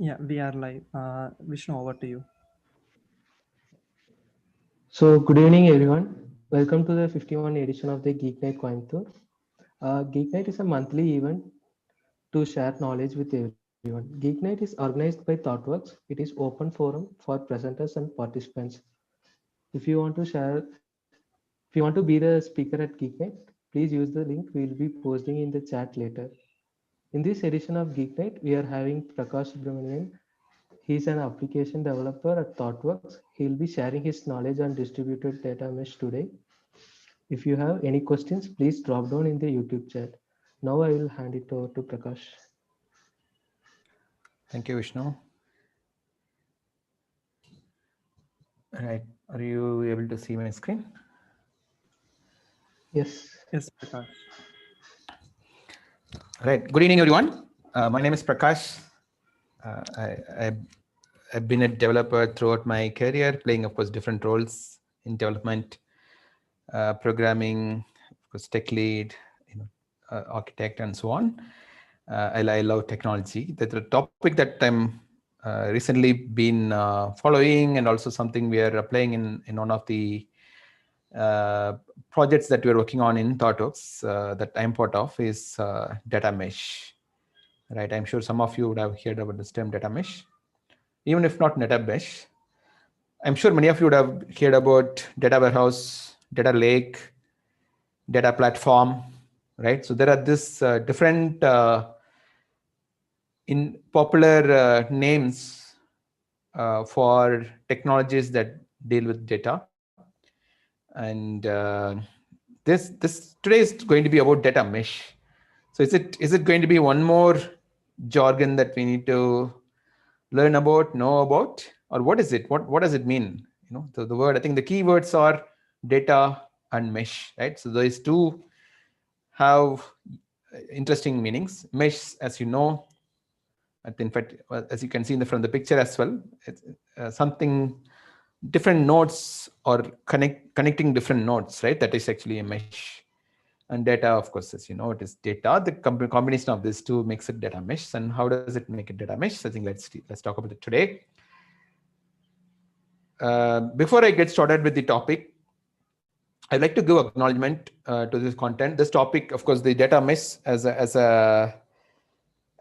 Yeah, we are live. Vishnu, over to you. So, good evening, everyone. Welcome to the 51 edition of the Geeknight Coimbatore. Geeknight is a monthly event to share knowledge with everyone. Geeknight is organized by ThoughtWorks. It is open forum for presenters and participants. If you want to share, if you want to be the speaker at Geeknight, please use the link we will be posting in the chat later. In this edition of Geeknight, we are having Prakash Subramaniam. He is an application developer at ThoughtWorks. He will be sharing his knowledge on distributed data mesh today. If you have any questions, please drop down in the YouTube chat. Now I will hand it over to Prakash. Thank you, Vishnu. Right. Are you able to see my screen? Yes. Yes, Prakash. Right. Good evening, everyone. My name is Prakash. I've been a developer throughout my career, playing, of course, different roles in development, programming, of course, tech lead, architect, and so on. I love technology. That's a topic that I'm recently been following, and also something we are applying in one of the projects that we're working on in ThoughtWorks that I'm part of is data mesh. Right, I'm sure some of you would have heard about this term data mesh. Even if not data mesh, I'm sure many of you would have heard about data warehouse, data lake, data platform, right? So there are this different in popular names for technologies that deal with data. And this today is going to be about data mesh. So is it going to be one more jargon that we need to learn about, know about, or what is it? What does it mean? The word, I think the key words are data and mesh, right? So those two have interesting meanings. Mesh, as you know, in fact, as you can see from the picture as well, it's something different nodes or connecting different nodes, right? That is actually a mesh. And data, of course, as you know, it is data. The combination of these two makes it data mesh. And how does it make it data mesh? I think let's talk about it today. Before I get started with the topic, I'd like to give acknowledgement to this content. This topic, of course, the data mesh as a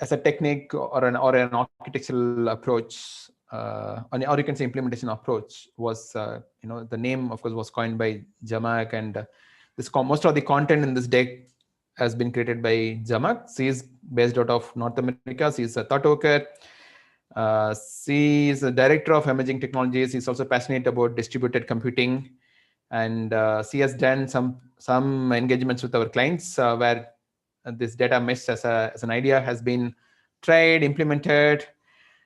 technique or an architectural approach, or you can say implementation approach, was the name, of course, was coined by Jamak, and most of the content in this deck has been created by Jamak. She is based out of North America. She is a thought worker. She is a director of emerging technologies. She's also passionate about distributed computing, and she has done some engagements with our clients where this data mesh as an idea has been tried, implemented,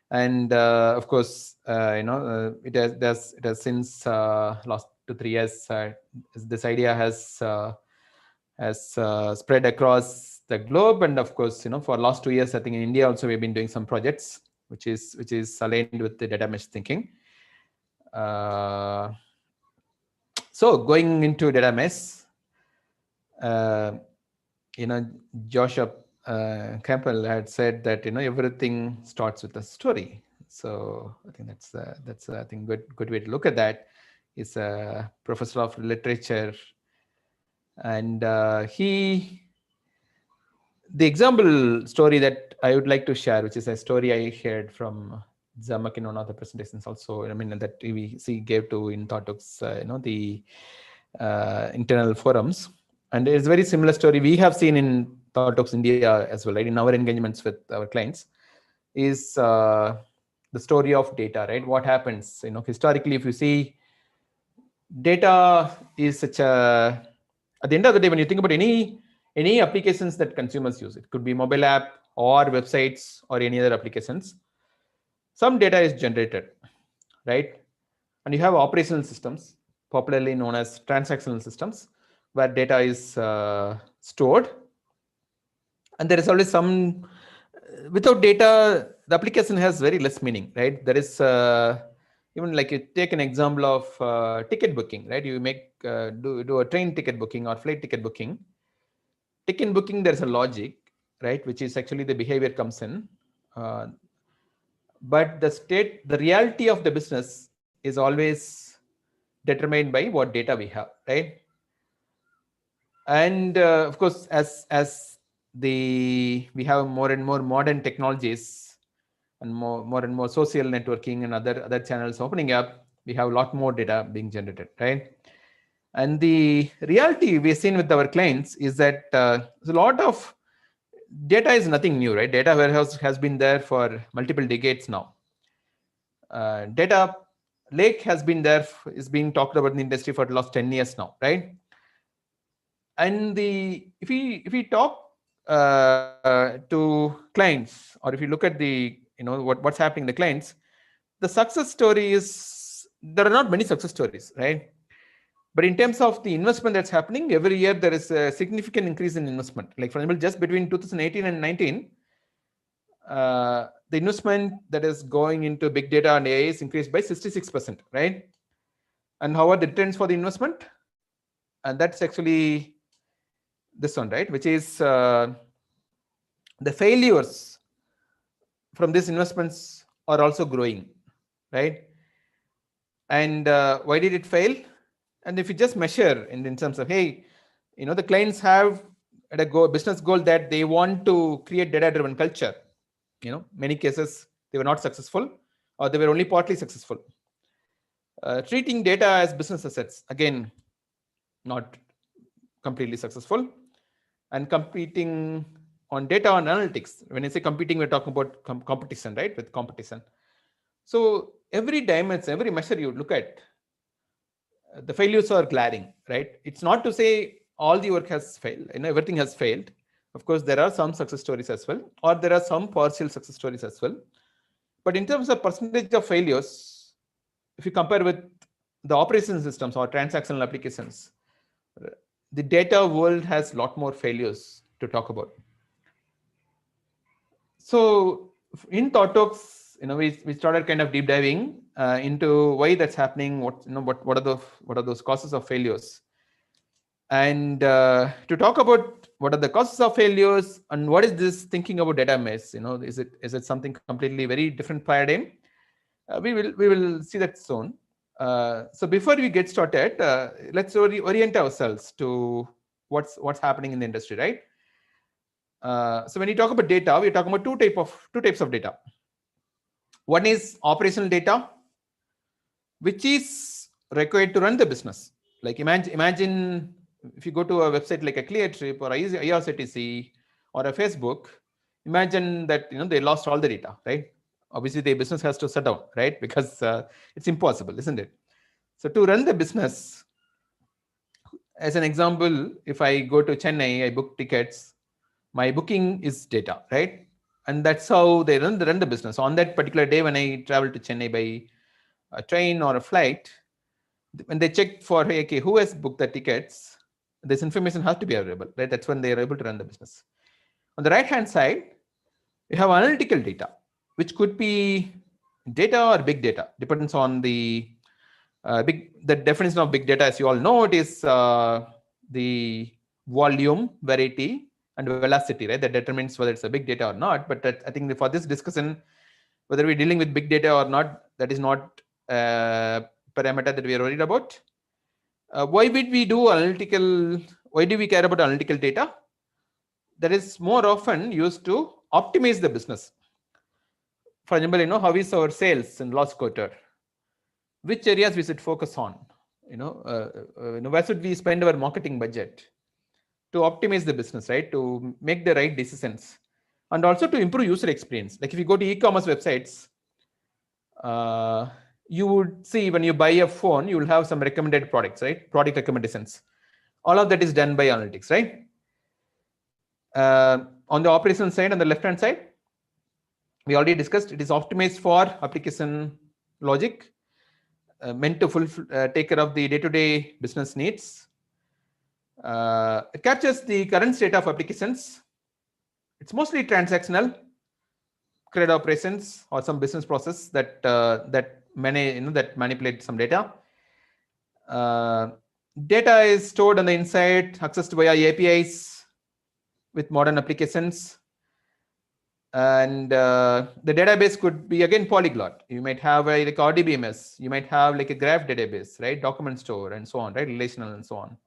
and of course, it has since last 2-3 years. This idea has spread across the globe, and of course, for last 2 years, I think in India also we've been doing some projects which is aligned with the data mesh thinking. So going into data mesh, Joshua Campbell had said that everything starts with a story. So I think that's I think good way to look at that. He's a professor of literature, and the example story that I would like to share, which is a story I heard from Zamak in one of the presentations also, that we gave to in ThoughtWorks, the internal forums. And it's a very similar story we have seen in ThoughtWorks India as well, right? In our engagements with our clients, is the story of data, right? What happens, historically, if you see, data is such a, at the end of the day, when you think about any applications that consumers use, it could be mobile app or websites or any other applications, some data is generated, right? And you have operational systems, popularly known as transactional systems, where data is stored. And there is always some, without data, the application has very less meaning, right? There is, even like you take an example of ticket booking, right? You do a train ticket booking or flight ticket booking. Ticket booking, there's a logic, right? Which is actually the behavior comes in. but the reality of the business is always determined by what data we have, right? And of course, as we have more and more modern technologies and more and more social networking and other channels opening up, we have a lot more data being generated, right? And the reality we've seen with our clients is that there's a lot of data is nothing new, right? Data warehouse has been there for multiple decades now. Data lake has been there, is being talked about in the industry for the last 10 years now, right? And if we talk to clients, or if you look at the what's happening in the clients, the success story is, there are not many success stories, right? But in terms of the investment that's happening, every year there is a significant increase in investment. Like for example, just between 2018 and 19, the investment that is going into big data and AI is increased by 66%, right? And how are the returns for the investment? And that's actually this one, right? Which is the failures from these investments are also growing, right? And why did it fail? And if you just measure in terms of, hey, the clients have a business goal that they want to create data-driven culture. Many cases they were not successful, or they were only partly successful. Treating data as business assets, again, not completely successful. And competing on data and analytics. When I say competing, we're talking about competition, right? With competition. So every dimension, every measure you look at, the failures are glaring, right? It's not to say all the work has failed, everything has failed. Of course, there are some success stories as well, or there are some partial success stories as well. But in terms of percentage of failures, if you compare with the operating systems or transactional applications, the data world has a lot more failures to talk about. So in ThoughtWorks, we started kind of deep diving into why that's happening. What are those causes of failures? And to talk about what are the causes of failures and what is this thinking about data mess? Is it something completely very different paradigm? We will see that soon. So before we get started, let's orient ourselves to what's happening in the industry, right? So when you talk about data, we're talking about two types of data. One is operational data, which is required to run the business. Like imagine if you go to a website like a ClearTrip or IRCTC or a Facebook, imagine that they lost all the data, right? Obviously, their business has to shut down, right? Because it's impossible, isn't it? So to run the business, as an example, if I go to Chennai, I book tickets. My booking is data, right? And that's how they run the business. On that particular day, when I travel to Chennai by a train or a flight, when they check for, hey, okay, who has booked the tickets, this information has to be available, right? That's when they are able to run the business. On the right-hand side, we have analytical data, which could be data or big data, depends on the definition of big data. As you all know, it is the volume, variety, and velocity, right? That determines whether it's a big data or not. But I think for this discussion, whether we're dealing with big data or not, that is not a parameter that we are worried about. Why would we do analytical? Why do we care about analytical data? That is more often used to optimize the business. For example, how is our sales in last quarter? Which areas we should focus on? Where should we spend our marketing budget to optimize the business, right? To make the right decisions, and also to improve user experience. Like if you go to e-commerce websites, you would see when you buy a phone, you will have some recommended products, right? Product recommendations. All of that is done by analytics, right? On the operational side, on the left-hand side, we already discussed, it is optimized for application logic, meant to take care of the day-to-day business needs. It captures the current state of applications. It's mostly transactional, credit operations, or some business process that manipulate some data. Data is stored on the inside, accessed via APIs with modern applications. And the database could be again polyglot. You might have like RDBMS, you might have like a graph database, right? Document store and so on, right? Relational and so on.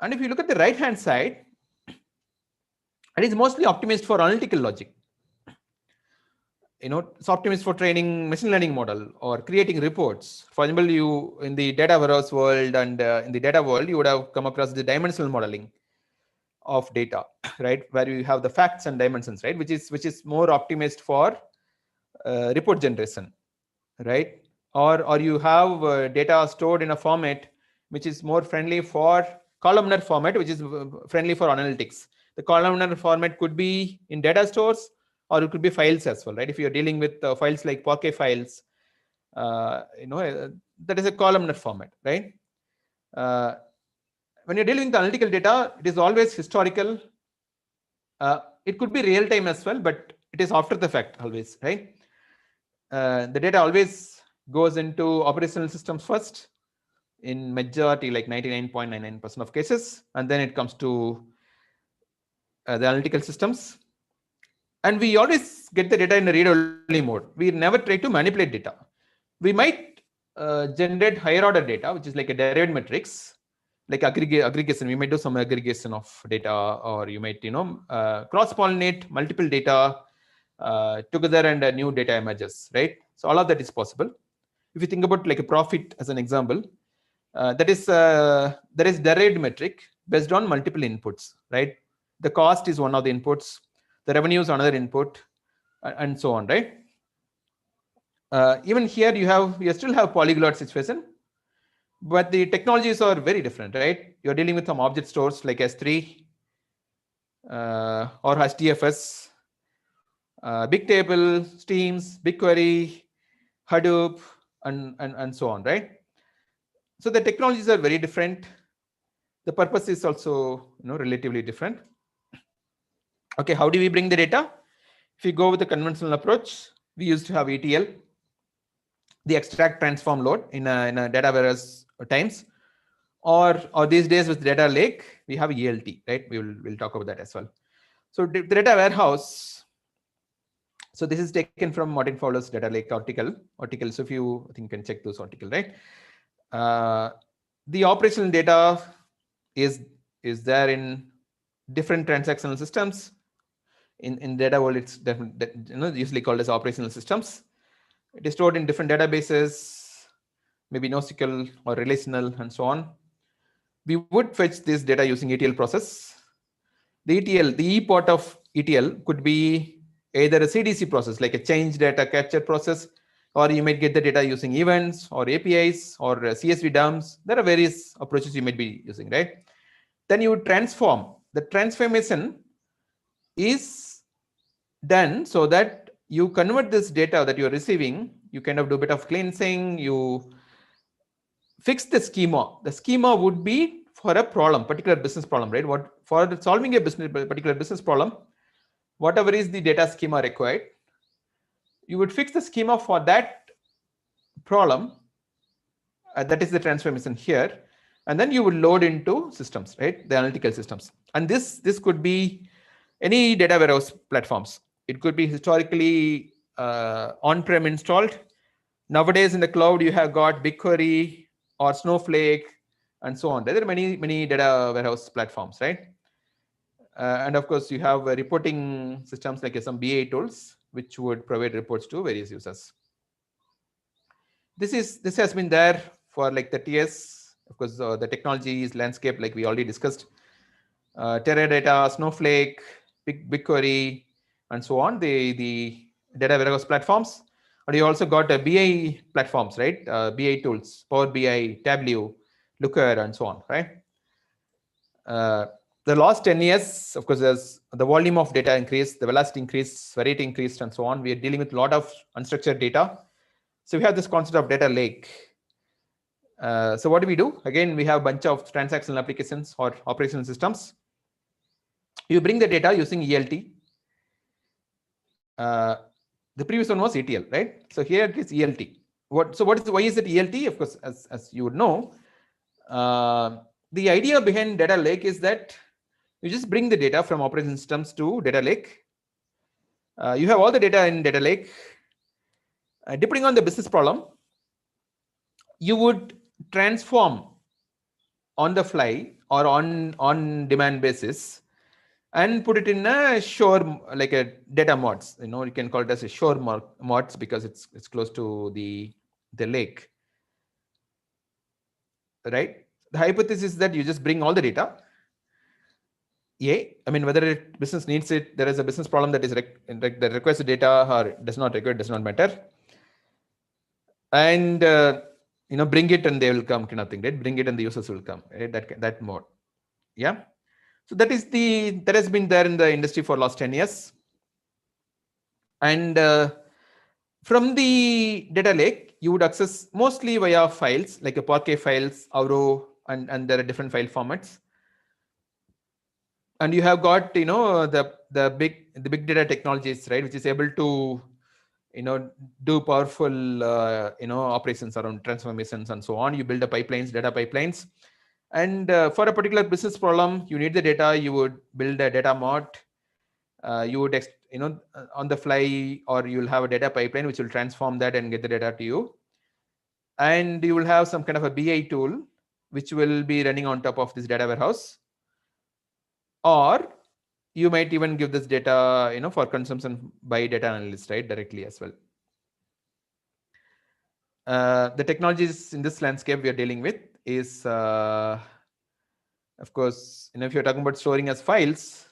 And if you look at the right hand side, it is mostly optimized for analytical logic. It's optimized for training machine learning model or creating reports. For example, you in the data warehouse world and in the data world, you would have come across the dimensional modeling of data, right, where you have the facts and dimensions, right, which is more optimized for report generation, right, or you have data stored in a format which is more friendly for columnar format, which is friendly for analytics. The columnar format could be in data stores, or it could be files as well, right? If you're dealing with files like Parquet files, that is a columnar format, right? When you're dealing with analytical data, it is always historical. It could be real time as well, but it is after the fact always, right? The data always goes into operational systems first in majority, like 99.99% of cases, and then it comes to the analytical systems. And we always get the data in a read-only mode. We never try to manipulate data. We might generate higher order data, which is like a derived matrix, like aggregation. We might do some aggregation of data, or you might cross-pollinate multiple data together, and a new data emerges, right? So all of that is possible. If you think about like a profit as an example, that is derived metric based on multiple inputs, right? The cost is one of the inputs, the revenue is another input, and so on, right? Even here you still have polyglot situation, but the technologies are very different, right? You're dealing with some object stores like S3 or HDFS, Bigtable, Steams, BigQuery, Hadoop, and so on, right? So the technologies are very different. The purpose is also relatively different. Okay, how do we bring the data? If you go with the conventional approach, we used to have ETL, the extract, transform, load in a data warehouse times, or these days with data lake, we have ELT, right? We'll talk about that as well. So the data warehouse. So this is taken from Martin Fowler's data lake article. So if you, I think you can check those article, right? The operational data is there in different transactional systems. In data world, it's usually called as operational systems. It is stored in different databases, maybe NoSQL or relational and so on. We would fetch this data using ETL process. The E part of ETL could be either a CDC process, like a change data capture process, or you might get the data using events or APIs or CSV dumps. There are various approaches you might be using, right? Then you would transform. The transformation is done so that you convert this data that you're receiving, you kind of do a bit of cleansing, you fix the schema. The schema would be for a problem, particular business problem, right? For solving a particular business problem, whatever is the data schema required, you would fix the schema for that problem. That is the transformation here. And then you would load into systems, right? The analytical systems. And this could be any data warehouse platforms. It could be historically on-prem installed. Nowadays in the cloud, you have got BigQuery or Snowflake and so on. There are many data warehouse platforms, right? And of course, you have reporting systems like some BI tools, which would provide reports to various users. This has been there for like 30 years. Of course, the technology is landscape, like we already discussed. Teradata, Snowflake, BigQuery, and so on. The data warehouse platforms. And you also got BI platforms, right? BI tools, Power BI, Tableau, Looker, and so on, right? The last 10 years, of course, as the volume of data increased, the velocity increased, variety increased, and so on. We are dealing with a lot of unstructured data. So we have this concept of data lake. So what do? Again, we have a bunch of transactional applications or operational systems. You bring the data using ELT. The previous one was ETL, right? So here it is ELT. Why is it ELT? Of course, as you would know, the idea behind data lake is that you just bring the data from operating systems to data lake. You have all the data in data lake. Depending on the business problem, you would transform on the fly or on demand basis and put it in a shore, like a data mods. You can call it as a shore mods because it's close to the lake, right? The hypothesis is that you just bring all the data. I mean, whether business needs it, there is a business problem that is that requires the data or does not require, does not matter. And bring it and they will come, kind of thing, right? Bring it and the users will come, right? That mode. Yeah. So that has been there in the industry for last 10 years. And from the data lake, you would access mostly via files like a Parquet files, Auro, and there are different file formats. And you have got the big data technologies, right, which is able to do powerful operations around transformations and so on. You build the pipelines, data pipelines, and for a particular business problem, you need the data. You would build a data mod. You would on the fly, or you'll have a data pipeline which will transform that and get the data to you. And you will have some kind of a BI tool which will be running on top of this data warehouse. Or you might even give this data, for consumption by data analysts, right, directly as well. The technologies in this landscape we are dealing with is, of course, if you're talking about storing as files,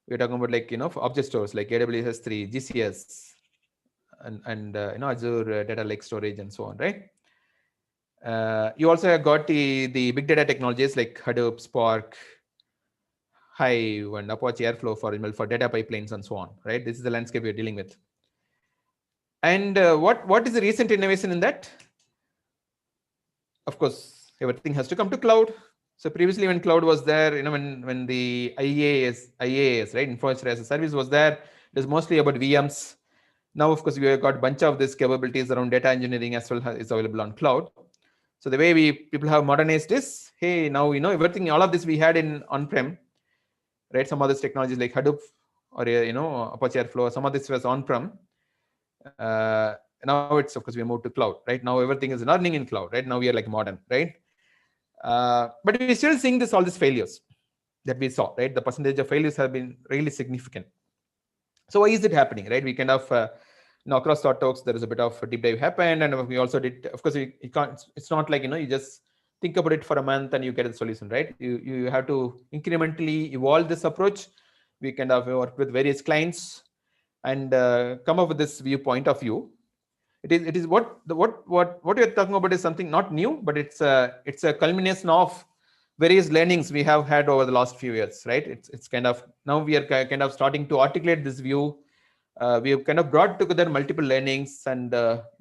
we're talking about like, object stores like AWS S3, GCS, and Azure data lake storage and so on, right? You also have got the big data technologies like Hadoop, Spark, Hive, and Apache Airflow for data pipelines and so on, right? This is the landscape we're dealing with. And what is the recent innovation in that? Of course, everything has to come to cloud. So previously, when cloud was there, when the IaaS, right, infrastructure as a service was there, it was mostly about VMs. Now, of course, we have got a bunch of these capabilities around data engineering as well is available on cloud. So the way people have modernized this, hey, now everything, all of this we had in on-prem, right? Some of these technologies like Hadoop or Apache Airflow, some of this was on-prem. Now it's, of course, we moved to cloud, right? Now everything is running in cloud, right? Now we are like modern, right? But we're still seeing all these failures that we saw, right? The percentage of failures have been really significant. So why is it happening, right? We kind of, across ThoughtWorks, there is a bit of a deep dive happened, and we also did, of course, you can't, it's not like, you just think about it for a month and you get a solution, right? You have to incrementally evolve this approach. We kind of work with various clients and come up with this viewpoint of view. It is what you're talking about is something not new, but it's a culmination of various learnings we have had over the last few years, right? It's kind of, now we are kind of starting to articulate this view. We have kind of brought together multiple learnings and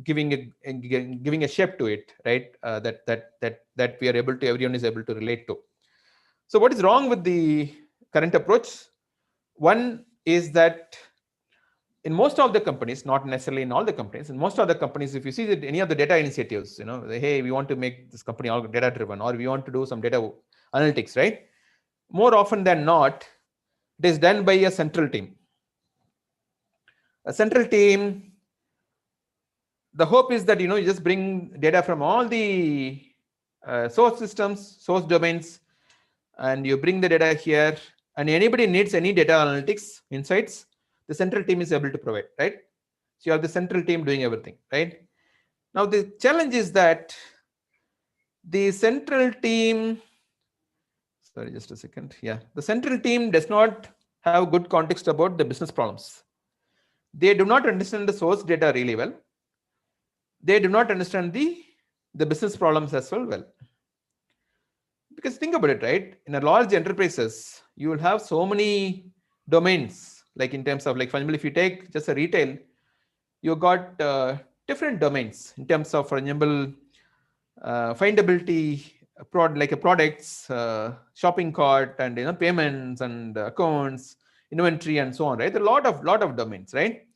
giving a shape to it, right? That we are able to, everyone is able to relate to. So what is wrong with the current approach? One is that in most of the companies, not necessarily in all the companies, in most of the companies, if you see that any of the data initiatives, hey, we want to make this company all data driven, or we want to do some data analytics, right? More often than not, it is done by a central team. A central team, the hope is that, you just bring data from all the source systems, source domains, and you bring the data here, and anybody needs any data analytics insights, the central team is able to provide, right? So you have the central team doing everything, right? Now the challenge is that the central team, sorry, just a second. Yeah, the central team does not have good context about the business problems. They do not understand the source data really well. They do not understand the business problems as well. Because think about it, right? In a large enterprises, you will have so many domains. Like in terms of, like, for example, if you take just a retail, you got different domains in terms of, for example, findability, like a products, shopping cart, and payments and accounts, inventory, and so on, right? A lot of domains, right?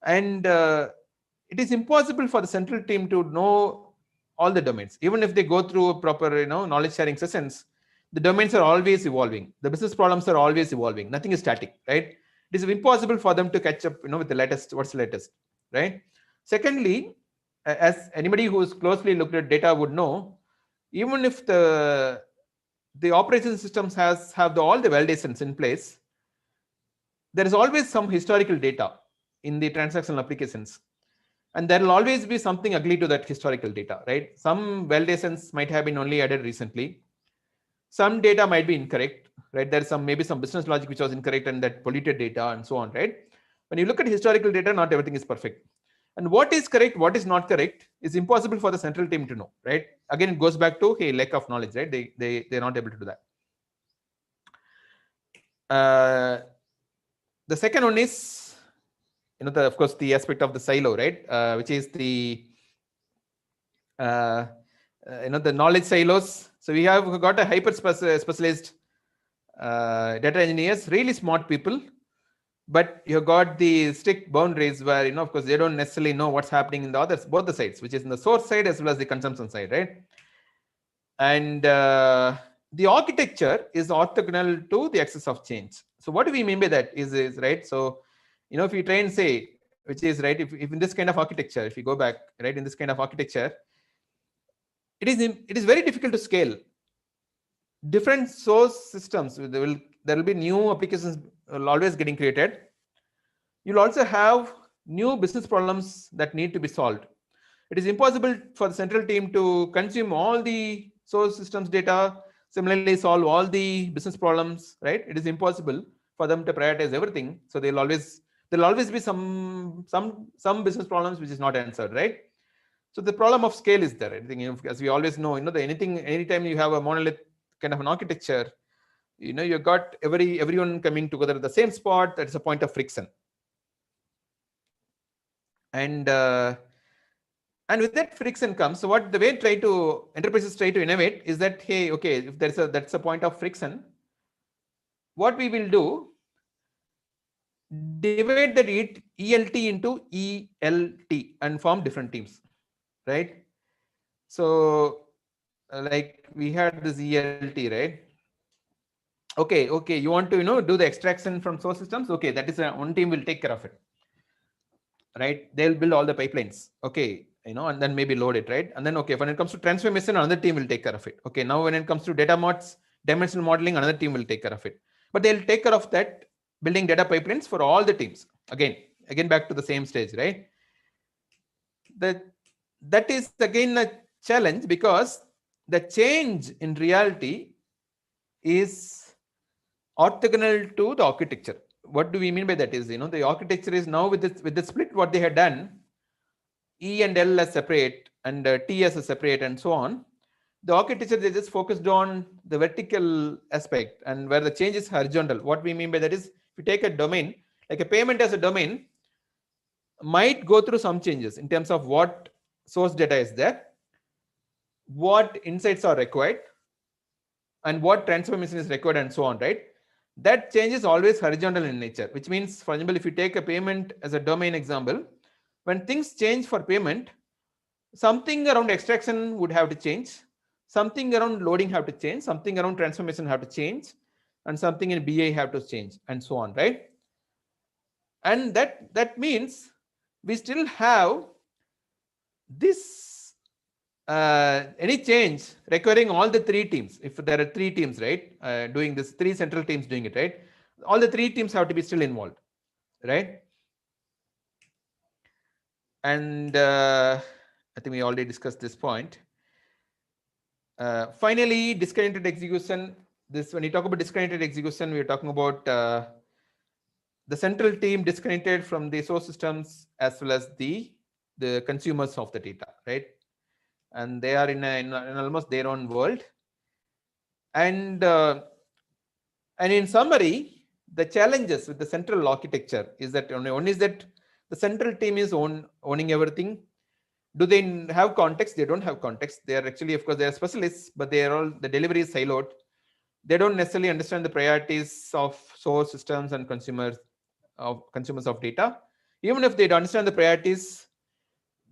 And it is impossible for the central team to know all the domains. Even if they go through proper knowledge sharing sessions, the domains are always evolving. The business problems are always evolving. Nothing is static, right? it is impossible for them to catch up, with the latest, what's the latest, right? Secondly, as anybody who's closely looked at data would know, even if the operation systems have all the validations in place, there is always some historical data in the transactional applications, and there will always be something ugly to that historical data, right? Some validations might have been only added recently. Some data might be incorrect, right? There's maybe some business logic which was incorrect and that polluted data and so on, right? When you look at historical data, not everything is perfect. And what is correct, what is not correct is impossible for the central team to know, right? Again, it goes back to, hey, lack of knowledge, right? They're not able to do that. The second one is, of course, the aspect of the silo, right? Which is the knowledge silos. So we have got a hyper specialized data engineers, really smart people, but you got the strict boundaries where, of course, they don't necessarily know what's happening in the both the sides, which is in the source side as well as the consumption side, right? And the architecture is orthogonal to the axis of change. So what do we mean by that is right? So, if you try and say, which is right, if in this kind of architecture, if you go back, right, in this kind of architecture, it is very difficult to scale. Different source systems, there will be new applications always getting created. You'll also have new business problems that need to be solved. It is impossible for the central team to consume all the source systems data, similarly solve all the business problems, right? It is impossible for them to prioritize everything. So there'll always be some business problems which is not answered, right? So the problem of scale is there. I think, as we always know, anytime you have a monolith kind of an architecture, you got everyone coming together at the same spot. That's a point of friction. And with that friction comes, so what the way enterprises try to innovate is that, hey, okay, if that's a point of friction, what we will do, divide that ELT into ELT and form different teams, right? So like we had this ELT, right? Okay, you want to do the extraction from source systems. Okay, that is one team will take care of it, right? They'll build all the pipelines. Okay, and then maybe load it, right? And then, okay, when it comes to transformation, another team will take care of it. Okay, now when it comes to data mods, dimensional modeling, another team will take care of it. But they'll take care of that building data pipelines for all the teams. Again back to the same stage, right? That is again a challenge, because the change in reality is orthogonal to the architecture. What do we mean by that is, the architecture is now with the split, what they had done, E and L as separate and T as a separate and so on. The architecture, they just focused on the vertical aspect, and where the change is horizontal. What we mean by that is, if you take a domain, like a payment as a domain, might go through some changes in terms of what source data is there, what insights are required, and what transformation is required and so on, right? That change is always horizontal in nature, which means, for example, if you take a payment as a domain example, when things change for payment, something around extraction would have to change, something around loading have to change, something around transformation have to change, and something in BI have to change, and so on, right? And that means we still have this any change requiring all the three teams. If there are three teams, right, doing this, three central teams doing it, right, all the three teams have to be still involved, right? And I think we already discussed this point. Finally, disconnected execution. When you talk about disconnected execution, we are talking about the central team disconnected from the source systems as well as the consumers of the data, right? And they are in almost their own world. And in summary, the challenges with the central architecture is that one is that the central team is owning everything. Do they have context? They don't have context. They are actually, of course, they are specialists, but the delivery is siloed. They don't necessarily understand the priorities of source systems and consumers of data. Even if they don't understand the priorities,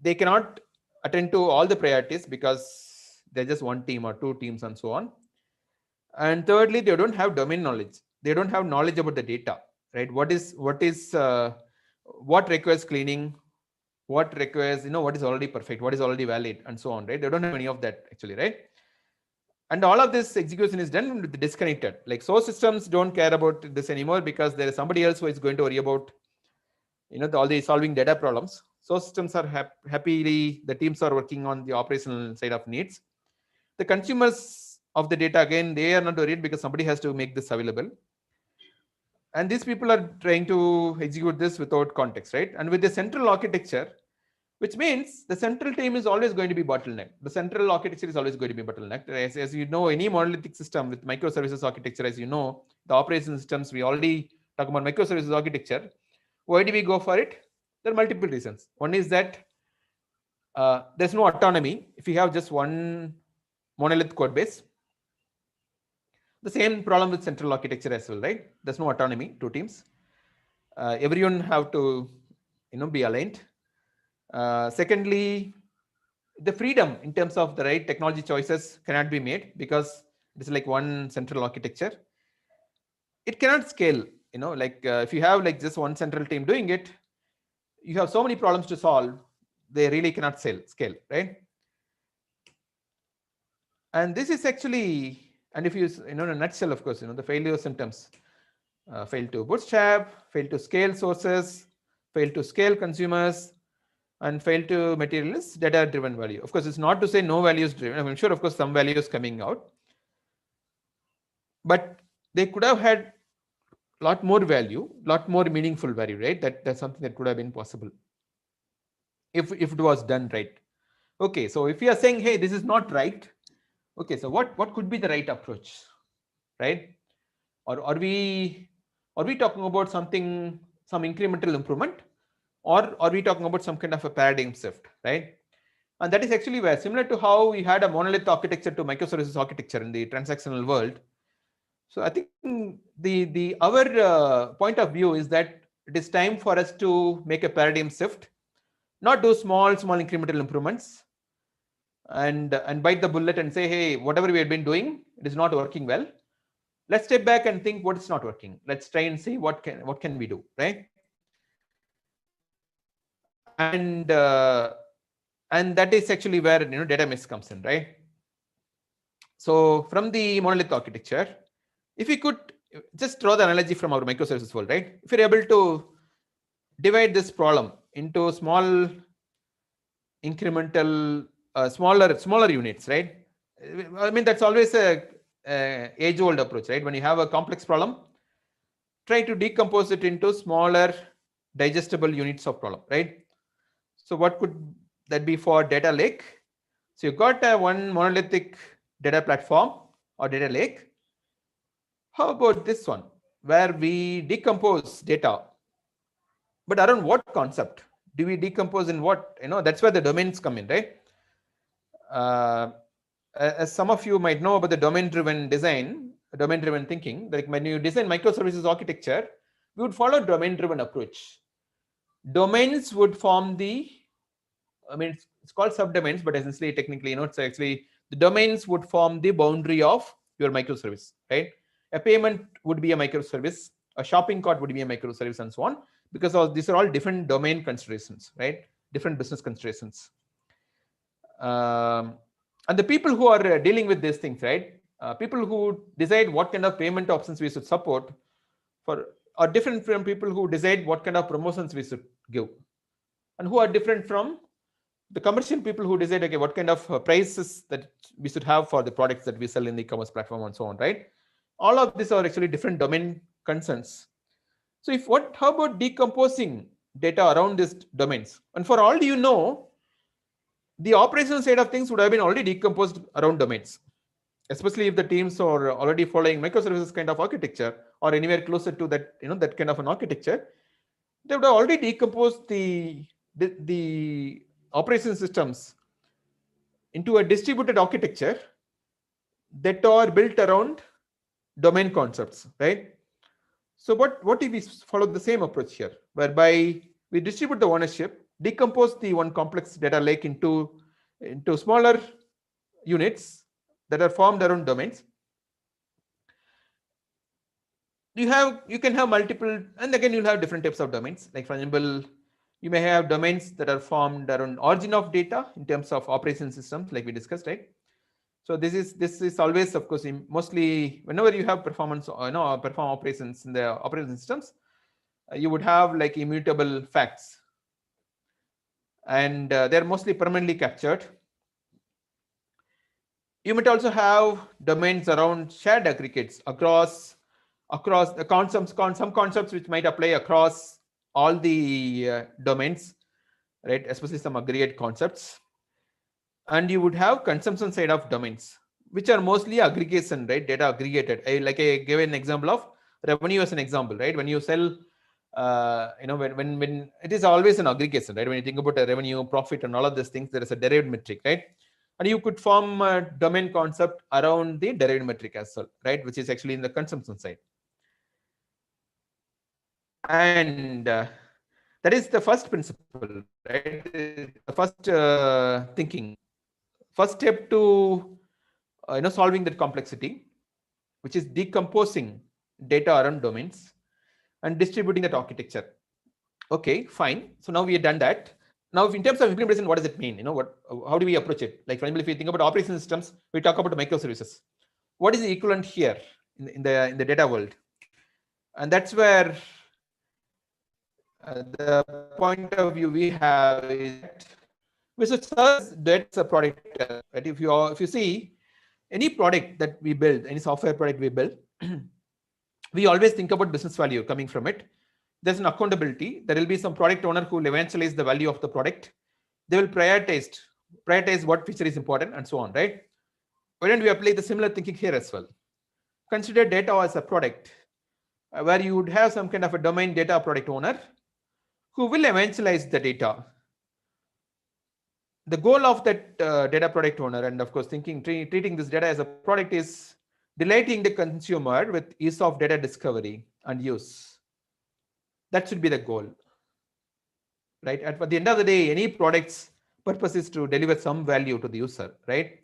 they cannot attend to all the priorities because they're just one team or two teams and so on. And thirdly, they don't have domain knowledge. They don't have knowledge about the data. right? What requires cleaning, what requires, what is already perfect, what is already valid, and so on, right? They don't have any of that actually, right? And all of this execution is done with disconnected. Like source systems don't care about this anymore because there is somebody else who is going to worry about, all the solving data problems. Source systems are happily, the teams are working on the operational side of needs. The consumers of the data, again, they are not worried because somebody has to make this available. And these people are trying to execute this without context, right? And with the central architecture, which means the central team is always going to be bottlenecked. The central architecture is always going to be bottlenecked. As you know, any monolithic system with microservices architecture, as you know, the operation systems, we already talk about microservices architecture. Why do we go for it? There are multiple reasons. One is that there's no autonomy. If you have just one monolith code base, the same problem with central architecture as well, right? There's no autonomy, two teams. Everyone have to, be aligned. Secondly, the freedom in terms of the right technology choices cannot be made because it's like one central architecture. It cannot scale, if you have like just one central team doing it, you have so many problems to solve, they really cannot scale, right? And this is actually, and if you, in a nutshell, of course, the failure symptoms, fail to bootstrap, fail to scale sources, fail to scale consumers, and fail to materialize data-driven value. Of course, it's not to say no value is driven. I'm sure, of course, some value is coming out, but they could have had a lot more value, lot more meaningful value, right? That's something that could have been possible if it was done right. Okay, so if you are saying, hey, this is not right, okay, so what could be the right approach, right? Or are we talking about some incremental improvement, or are we talking about some kind of a paradigm shift, right? And that is actually where, similar to how we had a monolith architecture to microservices architecture in the transactional world. So I think our point of view is that it is time for us to make a paradigm shift, not do small incremental improvements, and bite the bullet and say, hey, whatever we have been doing, it is not working well. Let's step back and think what is not working. Let's try and see what can we do, right? And that is actually where data mix comes in, right? So from the monolith architecture, if we could just draw the analogy from our microservices world, right? If you're able to divide this problem into small incremental, smaller units, right? I mean, that's always a age-old approach, right? When you have a complex problem, try to decompose it into smaller digestible units of problem, right? So what could that be for data lake? So you've got one monolithic data platform or data lake. How about this one, where we decompose data, but around what concept? Do we decompose in what? That's where the domains come in, right? As some of you might know about the domain-driven design, domain-driven thinking, like when you design microservices architecture, we would follow domain-driven approach. Domains would form the, I mean, it's called subdomains, but essentially, technically, it's actually the domains would form the boundary of your microservice, right? A payment would be a microservice, a shopping cart would be a microservice, and so on, because these are all different domain considerations, right? Different business considerations. And the people who are dealing with these things, right? People who decide what kind of payment options we should support are different from people who decide what kind of promotions we should give, and who are different from the commercial people who decide, okay, what kind of prices that we should have for the products that we sell in the e-commerce platform and so on, right? All of these are actually different domain concerns. So how about decomposing data around these domains? And for all you know, the operational side of things would have been already decomposed around domains, especially if the teams are already following microservices kind of architecture or anywhere closer to that, that kind of an architecture. They would have already decomposed the operation systems into a distributed architecture that are built around domain concepts, right? So what if we follow the same approach here, whereby we distribute the ownership, decompose the one complex data lake into smaller units that are formed around domains, you can have multiple, and again you'll have different types of domains. Like for example, you may have domains that are formed around origin of data in terms of operation systems, like we discussed, right? So this is always, of course, mostly whenever you have performance, perform operations in the operating systems, you would have like immutable facts, and they're mostly permanently captured. You might also have domains around shared aggregates across the concepts, some concepts which might apply across all the domains, right? Especially some aggregate concepts. And you would have consumption side of domains, which are mostly aggregation, right? Data aggregated. I gave an example of revenue as an example, right? When you sell, when it is always an aggregation, right? When you think about a revenue, profit, and all of these things, there is a derived metric, right? And you could form a domain concept around the derived metric as well, right? Which is actually in the consumption side. And that is the first principle, right? The first thinking, first step to solving that complexity, which is decomposing data around domains and distributing that architecture. Okay, fine. So now we have done that. Now, in terms of implementation, what does it mean? How do we approach it? Like, for example, if you think about operation systems, we talk about microservices. What is the equivalent here in the data world? And that's where the point of view we have is that we should serve that as a product. Right? If you see any product that we build, any software product we build, we always think about business value coming from it. There's an accountability. There will be some product owner who will evangelize the value of the product. They will prioritize what feature is important and so on, right? Why don't we apply the similar thinking here as well? Consider data as a product, where you would have some kind of a domain data product owner who will evangelize the data. The goal of that data product owner, and of course treating this data as a product, is delighting the consumer with ease of data discovery and use. That should be the goal, right? At the end of the day, any product's purpose is to deliver some value to the user, right?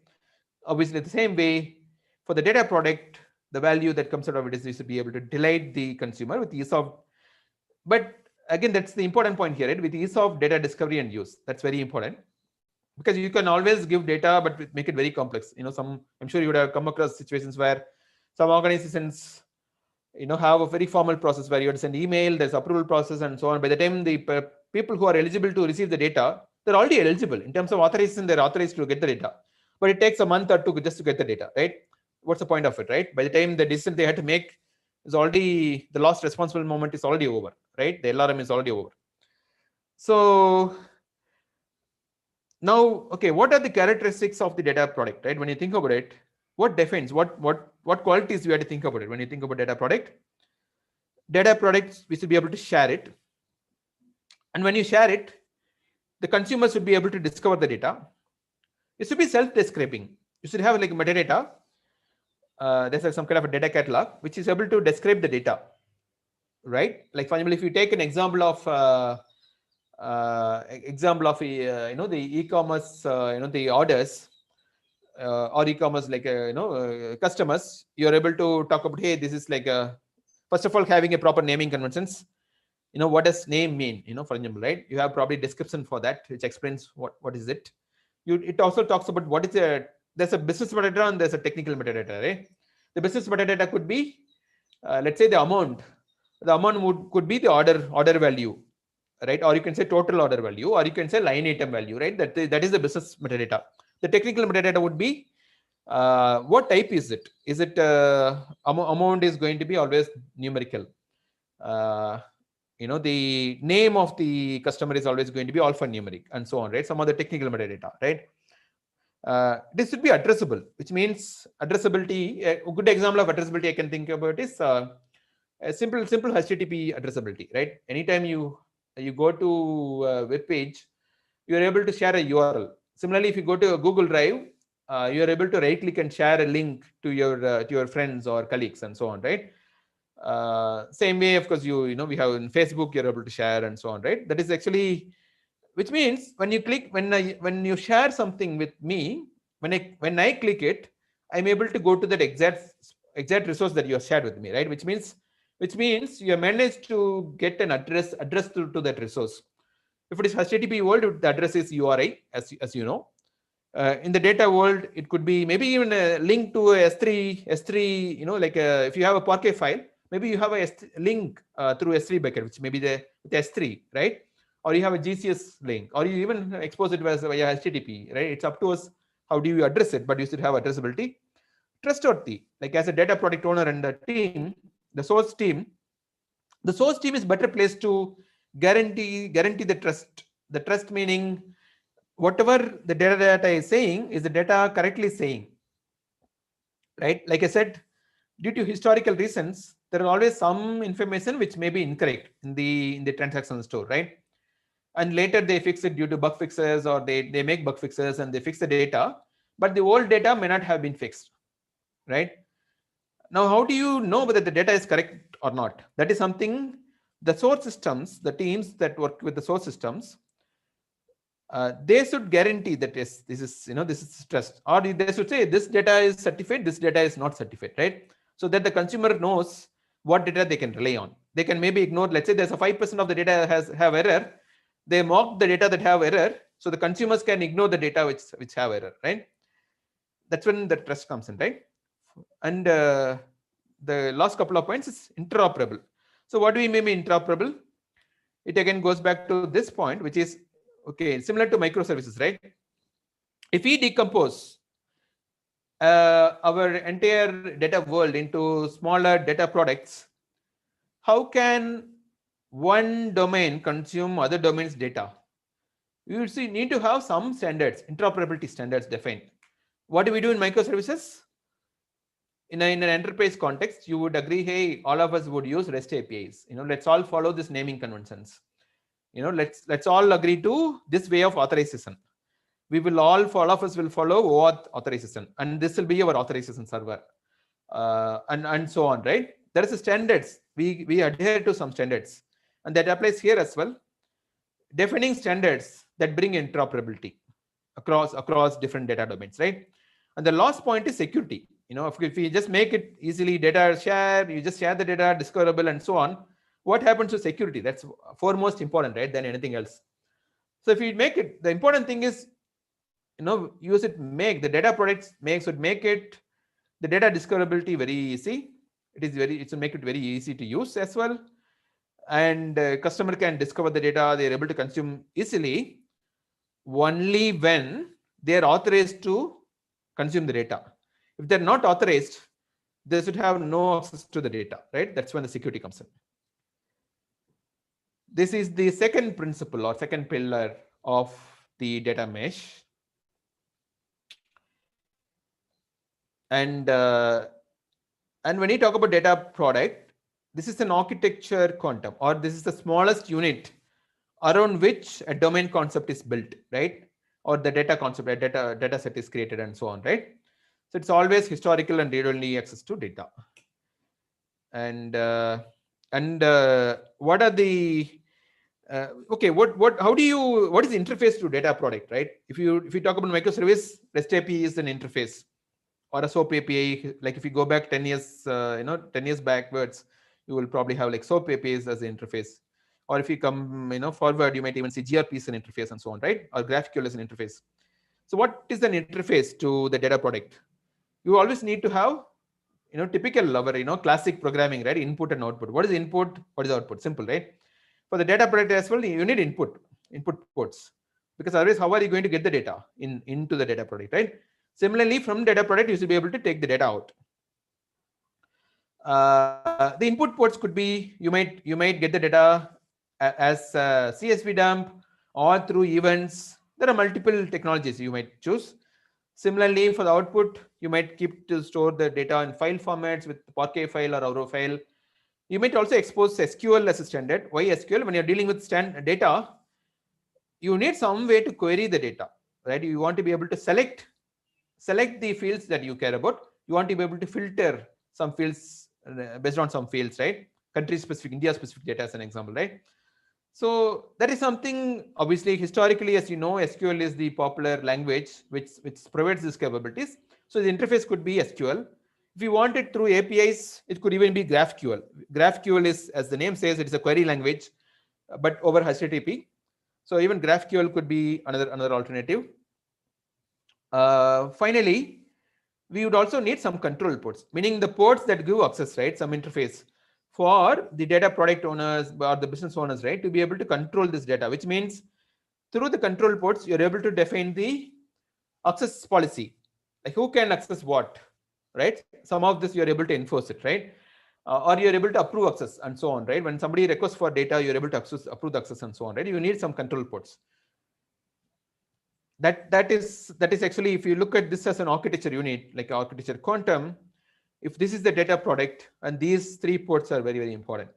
Obviously, the same way for the data product, the value that comes out of it is to be able to delight the consumer with ease of. But again, that's the important point here, right? With ease of data discovery and use. That's very important, because you can always give data, but make it very complex. I'm sure you would have come across situations where some organizations, have a very formal process where you have to send email, there's approval process and so on. By the time the people who are eligible to receive the data, they're already eligible in terms of authorization. They're authorized to get the data, but it takes a month or two just to get the data, right? What's the point of it, right? By the time the decision they had to make is already, the last responsible moment is already over, right? The LRM is already over. So now, okay, what are the characteristics of the data product, right? When you think about it, what defines, what qualities we have to think about it when you think about data product? Data products, we should be able to share it. And when you share it, the consumer should be able to discover the data. It should be self-describing. You should have like metadata. There's some kind of a data catalog which is able to describe the data, right? Like for example, if you take an example of the e-commerce, the orders, or e-commerce, like customers, you're able to talk about, hey, this is like first of all, having a proper naming conventions. What does name mean? For example, right? You have probably description for that, which explains what is it. It also talks about what is there's a business metadata and there's a technical metadata, right? The business metadata could be, let's say, the amount. The amount could be the order value, right? Or you can say total order value, or you can say line item value, right? That is the business metadata. The technical metadata would be, what type is it? Is it amount is going to be always numerical? The name of the customer is always going to be alphanumeric, and so on, right? Some other technical metadata, right? This should be addressable, which means addressability. A good example of addressability I can think about is a simple HTTP addressability, right? Anytime you go to a web page, you are able to share a URL. Similarly, if you go to a Google Drive, you are able to right click and share a link to your friends or colleagues and so on, right? Same way, of course, we have in Facebook, you're able to share and so on, right? That is actually, which means when you click, when you share something with me, when I click it, I'm able to go to that exact resource that you have shared with me, right? Which means which means you have managed to get an address to that resource. If it is HTTP world, the address is URI, as you know. In the data world, it could be maybe even a link to a S3, like if you have a Parquet file, maybe you have a link through S3 bucket, which may be with S3, right? Or you have a GCS link, or you even expose it via HTTP, right? It's up to us how do you address it, but you should have addressability. Trustworthy, like as a data product owner and the team, the source team is better placed to guarantee the trust. The trust meaning whatever the data is saying is the data correctly saying, right? Like I said, due to historical reasons, there is always some information which may be incorrect in the transaction store, right? And later they fix it due to bug fixes, or they make bug fixes and they fix the data, but the old data may not have been fixed, right? Now, how do you know whether the data is correct or not? That is something the source systems, the teams that work with the source systems, they should guarantee that this is trust, or they should say this data is certified, this data is not certified, right? So that the consumer knows what data they can rely on. They can maybe ignore, let's say there's a 5% of the data have error, they mock the data that have error, so the consumers can ignore the data which have error, right? That's when the trust comes in, right? And the last couple of points is interoperable. So what do we mean by interoperable? It again goes back to this point, which is okay, similar to microservices, right? If we decompose our entire data world into smaller data products, how can one domain consume other domains' data? You need to have some standards, interoperability standards defined. What do we do in microservices? In an enterprise context, you would agree, hey, all of us would use REST APIs. Let's all follow this naming conventions. Let's all agree to this way of authorization. All of us will follow OAuth authorization, and this will be our authorization server, and so on, right? There is a standards. We adhere to some standards, and that applies here as well. Defining standards that bring interoperability across different data domains, right? And the last point is security. If we just make it easily data share, you just share the data, discoverable, and so on. What happens to security? That's foremost important, right, than anything else. So if you make it, the important thing is, make the data products should make it the data discoverability very easy. It should make it very easy to use as well. And customer can discover the data, they're able to consume easily only when they're authorized to consume the data. If they're not authorized, they should have no access to the data, right? That's when the security comes in. This is the second principle or second pillar of the data mesh. And when you talk about data product, this is an architecture quantum, or this is the smallest unit around which a domain concept is built, right? Or the data concept, a data set is created, and so on, right? So it's always historical and read-only access to data. And what are the okay? What is the interface to data product, right? If you talk about microservice, REST API is an interface, or a SOAP API. Like if you go back 10 years, 10 years backwards, you will probably have like SOAP APIs as the interface. Or if you come, forward, you might even see GRP as an interface and so on, right? Or GraphQL as an interface. So what is an interface to the data product? You always need to have, typical our, classic programming, right? Input and output. What is input? What is output? Simple, right? For the data product as well, you need input ports, because otherwise, how are you going to get the data into the data product, right? Similarly, from data product, you should be able to take the data out. The input ports could be, you might get the data as CSV dump or through events. There are multiple technologies you might choose. Similarly, for the output, you might keep to store the data in file formats with Parquet file or Auro file. You might also expose SQL as a standard. Why SQL? When you're dealing with data, you need some way to query the data, right? You want to be able to select the fields that you care about. You want to be able to filter some fields based on some fields, right? Country specific, India specific data as an example, right? So that is something, obviously, historically, as you know, SQL is the popular language which provides these capabilities. So the interface could be SQL. If you want it through APIs, it could even be GraphQL. GraphQL is, as the name says, it is a query language, but over HTTP. So even GraphQL could be another alternative. Finally, we would also need some control ports, meaning the ports that give access, right? Some interface for the data product owners or the business owners, right? To be able to control this data, which means through the control ports, you're able to define the access policy, like who can access what, right? Some of this you're able to enforce it, right? Or you're able to approve access and so on, right? When somebody requests for data, you're able to approve the access and so on, right? You need some control ports. That is actually, if you look at this as an architecture unit, like architecture quantum, if this is the data product, and these 3 ports are very, very important.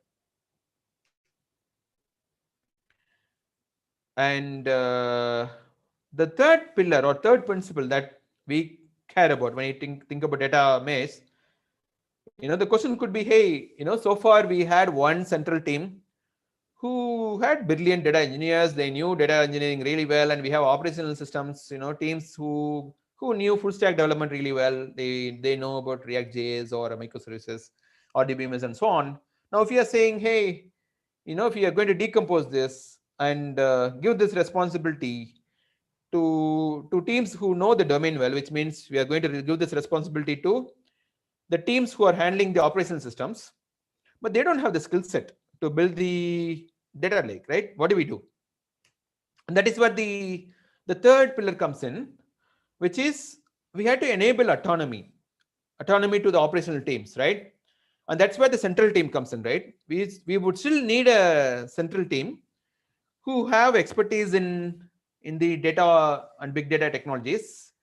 And the third pillar or third principle that we care about when you think about data mesh, the question could be, hey, so far we had one central team who had brilliant data engineers. They knew data engineering really well, and we have operational systems, teams who knew full stack development really well. They know about React.js or microservices or DBMS and so on. Now, if you are saying, hey, if you are going to decompose this and give this responsibility to teams who know the domain well, which means we are going to give this responsibility to the teams who are handling the operational systems, but they don't have the skill set to build the data lake, right? What do we do? And that is where the third pillar comes in, which is we had to enable autonomy to the operational teams, right? And that's where the central team comes in, right? We would still need a central team who have expertise in the data and big data technologies.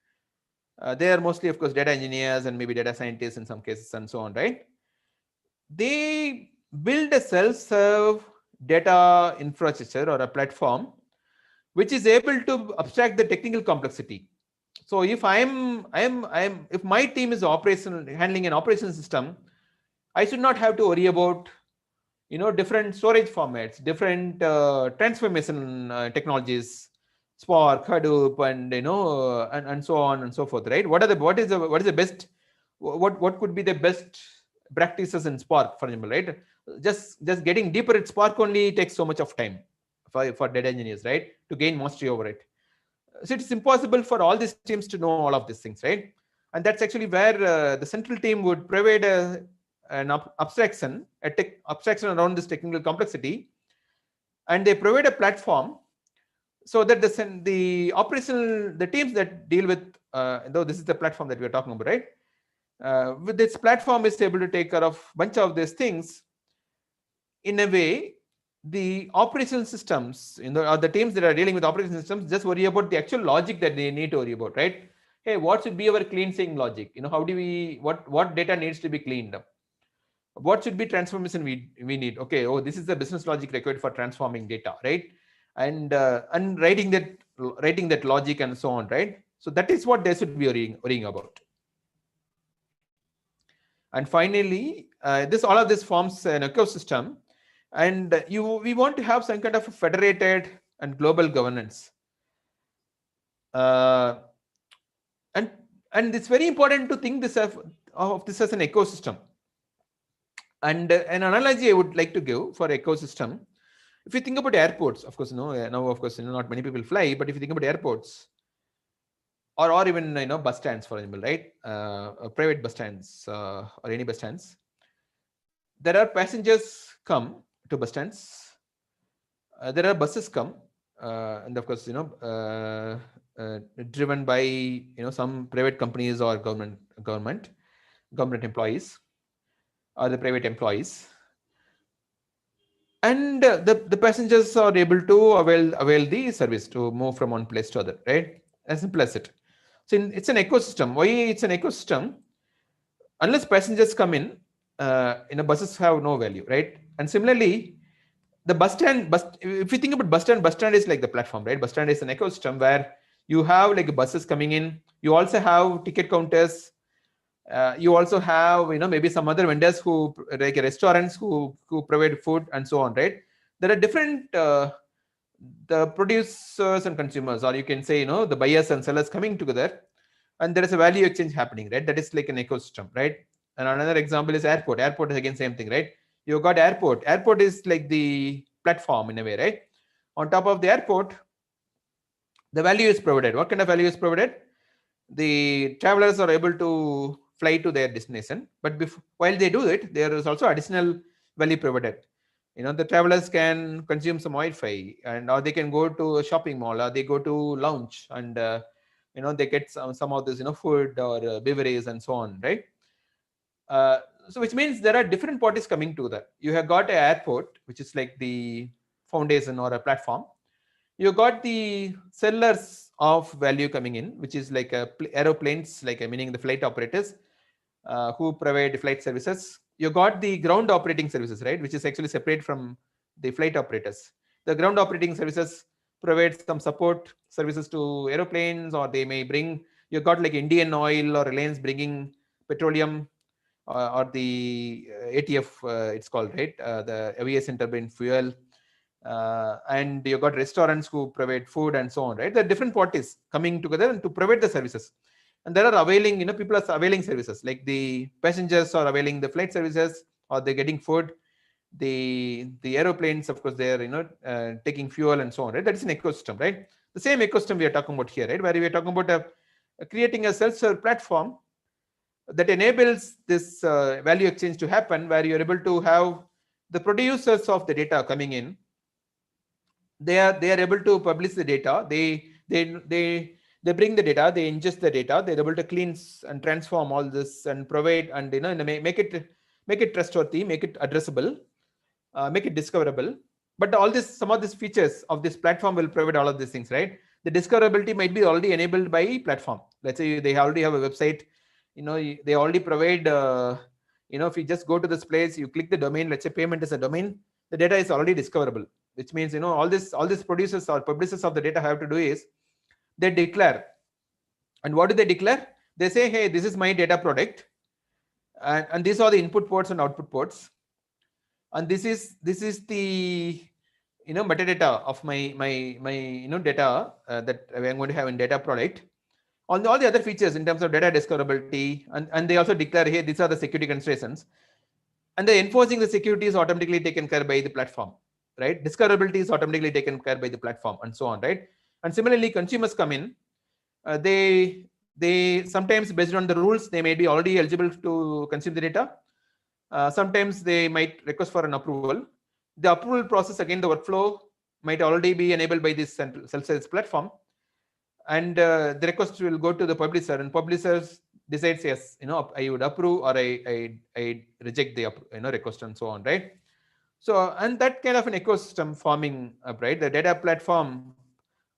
They are mostly, of course, data engineers and maybe data scientists in some cases and so on, right? They build a self-serve data infrastructure or a platform which is able to abstract the technical complexity. So if if my team is handling an operational system, I should not have to worry about different storage formats, different transformation technologies, Spark, Hadoop, and and so on and so forth, right? What is the best? What could be the best practices in Spark, for example, right? Just getting deeper at Spark only takes so much of time for data engineers, right? To gain mastery over it. So it's impossible for all these teams to know all of these things, right? And that's actually where the central team would provide an abstraction around this technical complexity, and they provide a platform so that the teams that deal with, though this is the platform that we're talking about, right? With this platform is able to take care of a bunch of these things. In a way, the operational systems, or the teams that are dealing with operational systems just worry about the actual logic that they need to worry about, right? Hey, what should be our cleansing logic? How do we, what data needs to be cleaned up? What should be transformation we need? Okay, this is the business logic required for transforming data, right? And writing that logic and so on, right? So that is what they should be worrying about. And finally, all of this forms an ecosystem, and we want to have some kind of a federated and global governance. And it's very important to think of this as an ecosystem. And an analogy I would like to give for ecosystem, if you think about airports, of course, now of course, not many people fly, but if you think about airports, or even bus stands, for example, right? Private bus stands or any bus stands, there are passengers come to bus stands. There are buses come, and of course, driven by some private companies or government employees or the private employees, and the passengers are able to avail the service to move from one place to other, right? As simple as it. So it's an ecosystem. Why it's an ecosystem? Unless passengers come in, buses have no value, right? And similarly, the bus stand, if you think about bus stand is like the platform, right? Bus stand is an ecosystem where you have like buses coming in. You also have ticket counters. You also have maybe some other vendors who, like restaurants who provide food and so on, right? There are different the producers and consumers, or you can say the buyers and sellers coming together, and there is a value exchange happening, right? That is like an ecosystem, right? And another example is airport. Airport is again same thing, right? You got airport. Airport is like the platform in a way, right? On top of the airport, the value is provided. What kind of value is provided? The travelers are able to fly to their destination, but while they do it, there is also additional value provided. The travelers can consume some Wi-Fi, and or they can go to a shopping mall, or they go to lounge, and they get some of this food or beverages and so on, right? So which means there are different parties coming together. You have got an airport, which is like the foundation or a platform. You got the sellers of value coming in, which is like aeroplanes, like meaning the flight operators who provide flight services. You got the ground operating services, right, which is actually separate from the flight operators. The ground operating services provide some support services to aeroplanes, or they may bring. You got like Indian Oil or Reliance bringing petroleum, or the ATF, it's called, right, the aviation turbine fuel. And you got restaurants who provide food and so on, right? There are different parties coming together and to provide the services. And there are availing, people are availing services, like the passengers are availing the flight services, or they're getting food. The aeroplanes, of course, they're taking fuel and so on, right? That is an ecosystem, right? The same ecosystem we are talking about here, right? Where we are talking about creating a self-serve platform that enables this value exchange to happen, where you're able to have the producers of the data coming in. They are able to publish the data. They bring the data, they ingest the data, they're able to cleanse and transform all this and provide, and make it trustworthy, make it addressable, make it discoverable. But some of these features of this platform will provide all of these things, right? The discoverability might be already enabled by platform. Let's say they already have a website, they already provide, if you just go to this place, you click the domain, let's say payment is a domain, the data is already discoverable, which means, all these producers or publishers of the data have to do is they declare. And what do they declare? They say, hey, this is my data product, and these are the input ports and output ports, and this is the metadata of my data that I'm going to have in data product. On all the other features in terms of data discoverability, and they also declare, hey, these are the security considerations, and the enforcing the security is automatically taken care by the platform, right? Discoverability is automatically taken care by the platform, and so on, right? And similarly, consumers come in, they sometimes, based on the rules, they may be already eligible to consume the data. Sometimes they might request for an approval. The approval process, again, the workflow might already be enabled by this self-service platform, and the request will go to the publisher, and publishers decides, yes, I would approve, or I reject the request, and so on, right? So, and that kind of an ecosystem forming up, right? The data platform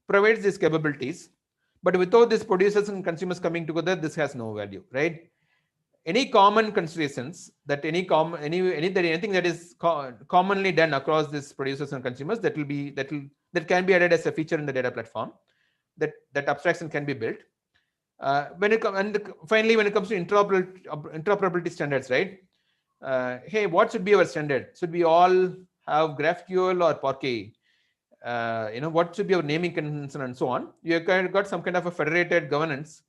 provides these capabilities, but without these producers and consumers coming together, this has no value, right? Any common considerations that anything that is commonly done across these producers and consumers, that can be added as a feature in the data platform. That abstraction can be built. Finally, when it comes to interoperability standards, right? Hey, what should be our standard? Should we all have GraphQL or Parquet? What should be our naming convention, and so on? You have got some kind of a federated governance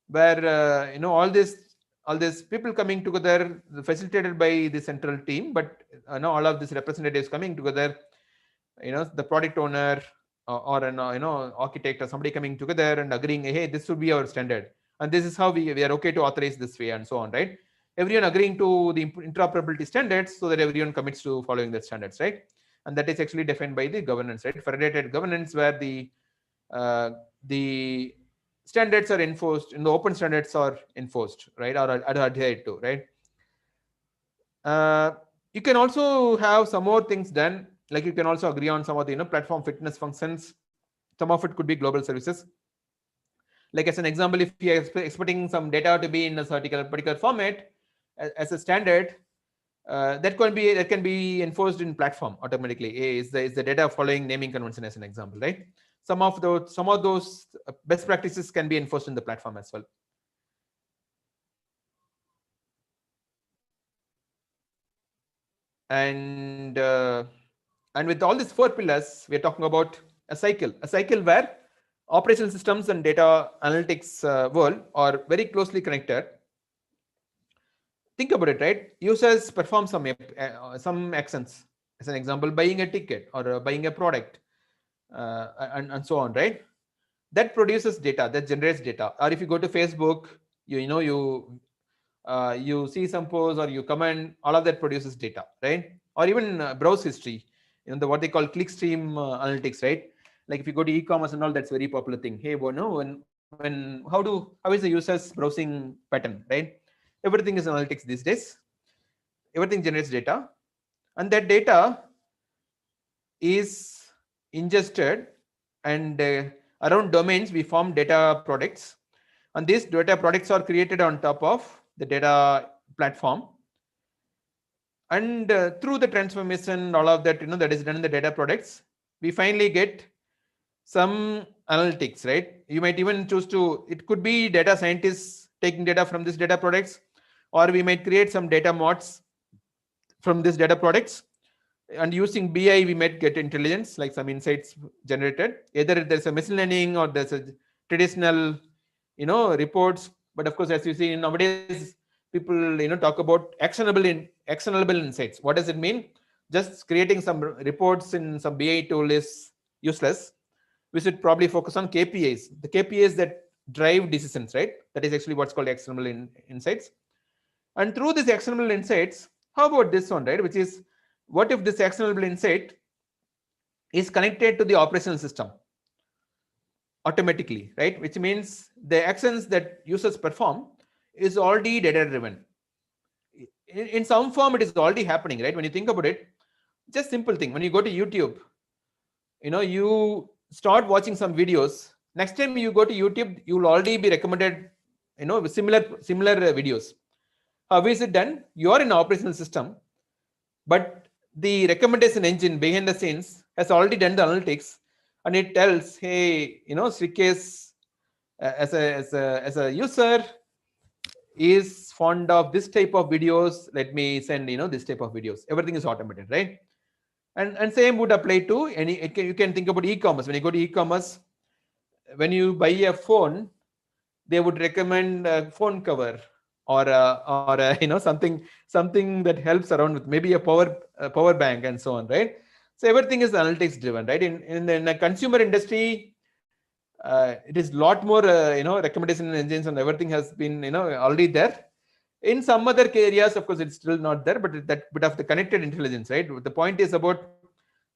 where all these people coming together, facilitated by the central team, but all of these representatives coming together, the product owner or an architect or somebody coming together and agreeing, hey, this should be our standard, and this is how we are okay to authorize this way, and so on, right? Everyone agreeing to the interoperability standards, so that everyone commits to following the standards, right? And that is actually defined by the governance, right? Federated governance, where the standards are enforced, the open standards are enforced, right, or adhered to, right? You can also have some more things done, like you can also agree on some of the platform fitness functions. Some of it could be global services. Like as an example, if you are expecting some data to be in a particular format as a standard, that can be enforced in platform automatically. Is the data following naming convention, as an example, right? Some of those best practices can be enforced in the platform as well. And with all these 4 pillars, we are talking about a cycle where operational systems and data analytics world are very closely connected. think about it, right? Users perform some actions. As an example, buying a ticket or buying a product, and so on, right? That produces data, that generates data. Or if you go to Facebook, you see some posts or you comment, all of that produces data, right? Or even browse history, what they call clickstream analytics, right? Like if you go to e-commerce and all, that's very popular thing. Hey, how is the user's browsing pattern, right? Everything is analytics these days. Everything generates data, and that data is ingested, and around domains we form data products, and these data products are created on top of the data platform, and through the transformation, all of that that is done in the data products, we finally get some analytics, right? You might even choose to, it could be data scientists taking data from these data products, or we might create some data mods from these data products, and using BI we might get intelligence, like some insights generated. Either there's a machine learning or there's a traditional reports. But of course, as you see nowadays, people talk about actionable insights. What does it mean? Just creating some reports in some BI tool is useless. We should probably focus on KPIs, the KPIs that drive decisions, right? That is actually what's called actionable insights. And through these actionable insights, how about this one, right? Which is, what if this actionable insight is connected to the operational system automatically, right? Which means the actions that users perform is already data driven. In some form, it is already happening, right? When you think about it, just simple thing. When you go to YouTube, you start watching some videos. Next time you go to YouTube, you will already be recommended, similar videos. How is it done? You are in an operational system, but the recommendation engine behind the scenes has already done the analytics, and it tells, hey, Srikesh, as a user, is fond of this type of videos. Let me send this type of videos. Everything is automated, right? And same would apply to any. You can think about e-commerce. When you go to e-commerce, when you buy a phone, they would recommend a phone cover, or something that helps around with maybe a power bank and so on, right? So everything is analytics driven, right? In the consumer industry, it is a lot more recommendation engines, and everything has been already there. In some other areas, of course, it's still not there, but that bit of the connected intelligence, right? The point is about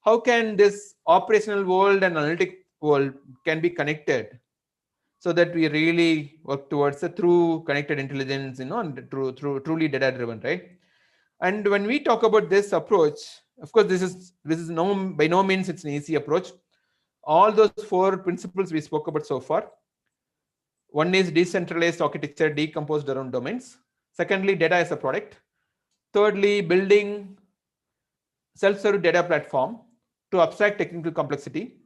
how can this operational world and analytic world can be connected, so that we really work towards a true connected intelligence, and truly data driven, right? And when we talk about this approach, of course, this is by no means it's an easy approach. All those 4 principles we spoke about so far. One is decentralized architecture decomposed around domains. Secondly, data as a product. Thirdly, building self-serve data platform to abstract technical complexity.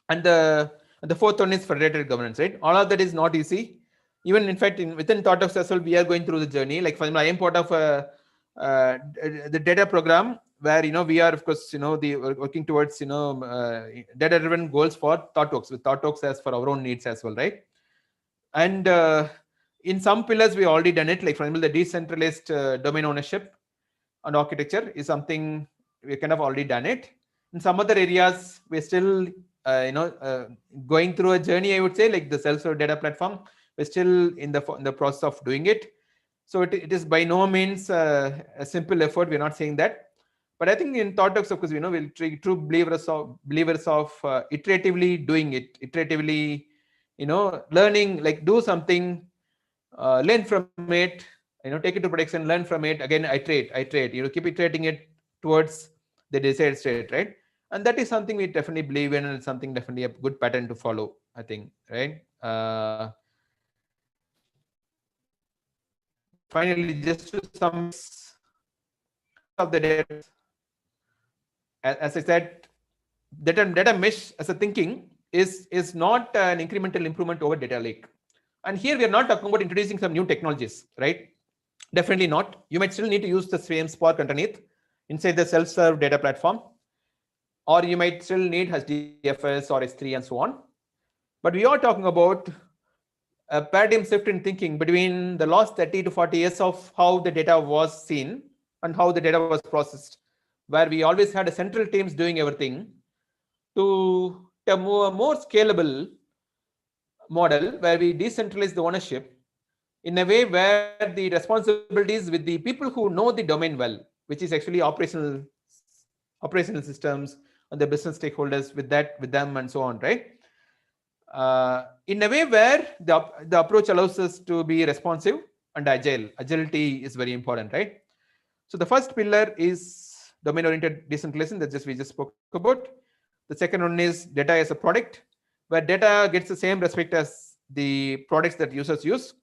And the fourth one is federated governance, right? All of that is not easy. Even in fact, within ThoughtWorks as well, we are going through the journey. Like for example, I am part of the data program, where we are, of course, working towards data-driven goals for ThoughtWorks, with ThoughtWorks as for our own needs as well, right? And in some pillars we already done it. Like for example, the decentralized domain ownership and architecture is something we kind of already done it. In some other areas, we're still going through a journey, I would say, like the self-serve data platform. We're still in the process of doing it. So it is by no means a simple effort. We're not saying that. But I think in ThoughtWorks, of course, we'll true believers of iteratively doing it, iteratively, learning, like do something, learn from it, take it to production, learn from it, again, iterate, keep iterating it towards the desired state, right? And that is something we definitely believe in, and it's something definitely a good pattern to follow, I think, right? Finally, just to sum of the data, as I said, data mesh as a thinking is not an incremental improvement over data lake. And here we are not talking about introducing some new technologies, right? Definitely not. You might still need to use the same Spark underneath inside the self-serve data platform, or you might still need HDFS or S3 and so on. But we are talking about a paradigm shift in thinking between the last 30 to 40 years of how the data was seen and how the data was processed, where we always had a central teams doing everything, to a more scalable model where we decentralize the ownership in a way where the responsibilities with the people who know the domain well, which is actually operational systems and the business stakeholders with them and so on, right? In a way where the approach allows us to be responsive and agile. Agility is very important, right? So the first pillar is domain-oriented decentralization that we just spoke about. The second one is data as a product, where data gets the same respect as the products that users use.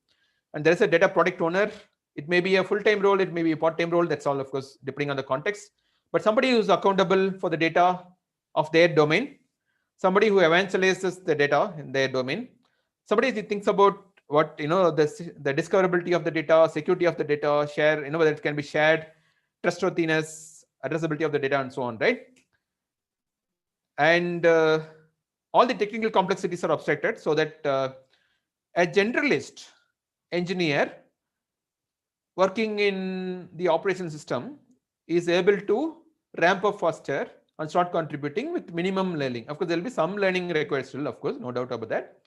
And there is a data product owner. It may be a full-time role, it may be a part-time role. That's all, of course, depending on the context. But somebody who's accountable for the data of their domain, somebody who evangelizes the data in their domain, somebody who thinks about what, the discoverability of the data, security of the data, share, whether it can be shared, trustworthiness, addressability of the data, and so on, right? And all the technical complexities are abstracted so that a generalist engineer working in the operation system is able to ramp up faster and start contributing with minimum learning. Of course, there will be some learning required still, of course, no doubt about that.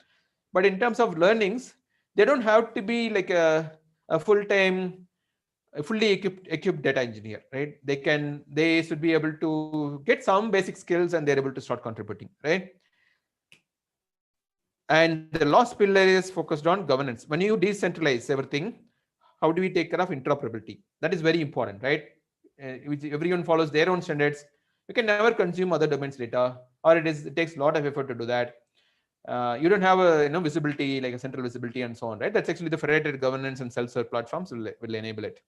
But in terms of learnings, they don't have to be like a full-time, fully equipped data engineer, right? They should be able to get some basic skills and they're able to start contributing, right? And the last pillar is focused on governance. When you decentralize everything, how do we take care of interoperability? That is very important, right? Everyone follows their own standards. You can never consume other domains data, or it takes a lot of effort to do that. You don't have a visibility, like a central visibility and so on, right? That's actually the federated governance and self-serve platforms will enable it.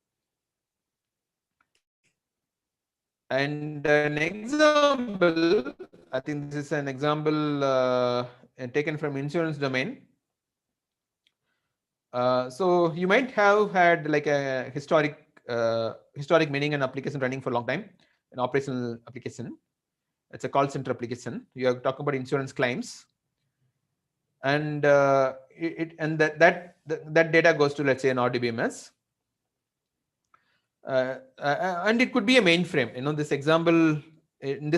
And an example, I think this is an example taken from insurance domain. So you might have had like a historic meaning and application running for a long time, an operational application. It's a call center application. You are talking about insurance claims, and that data goes to, let's say, an RDBMS. And it could be a mainframe. In this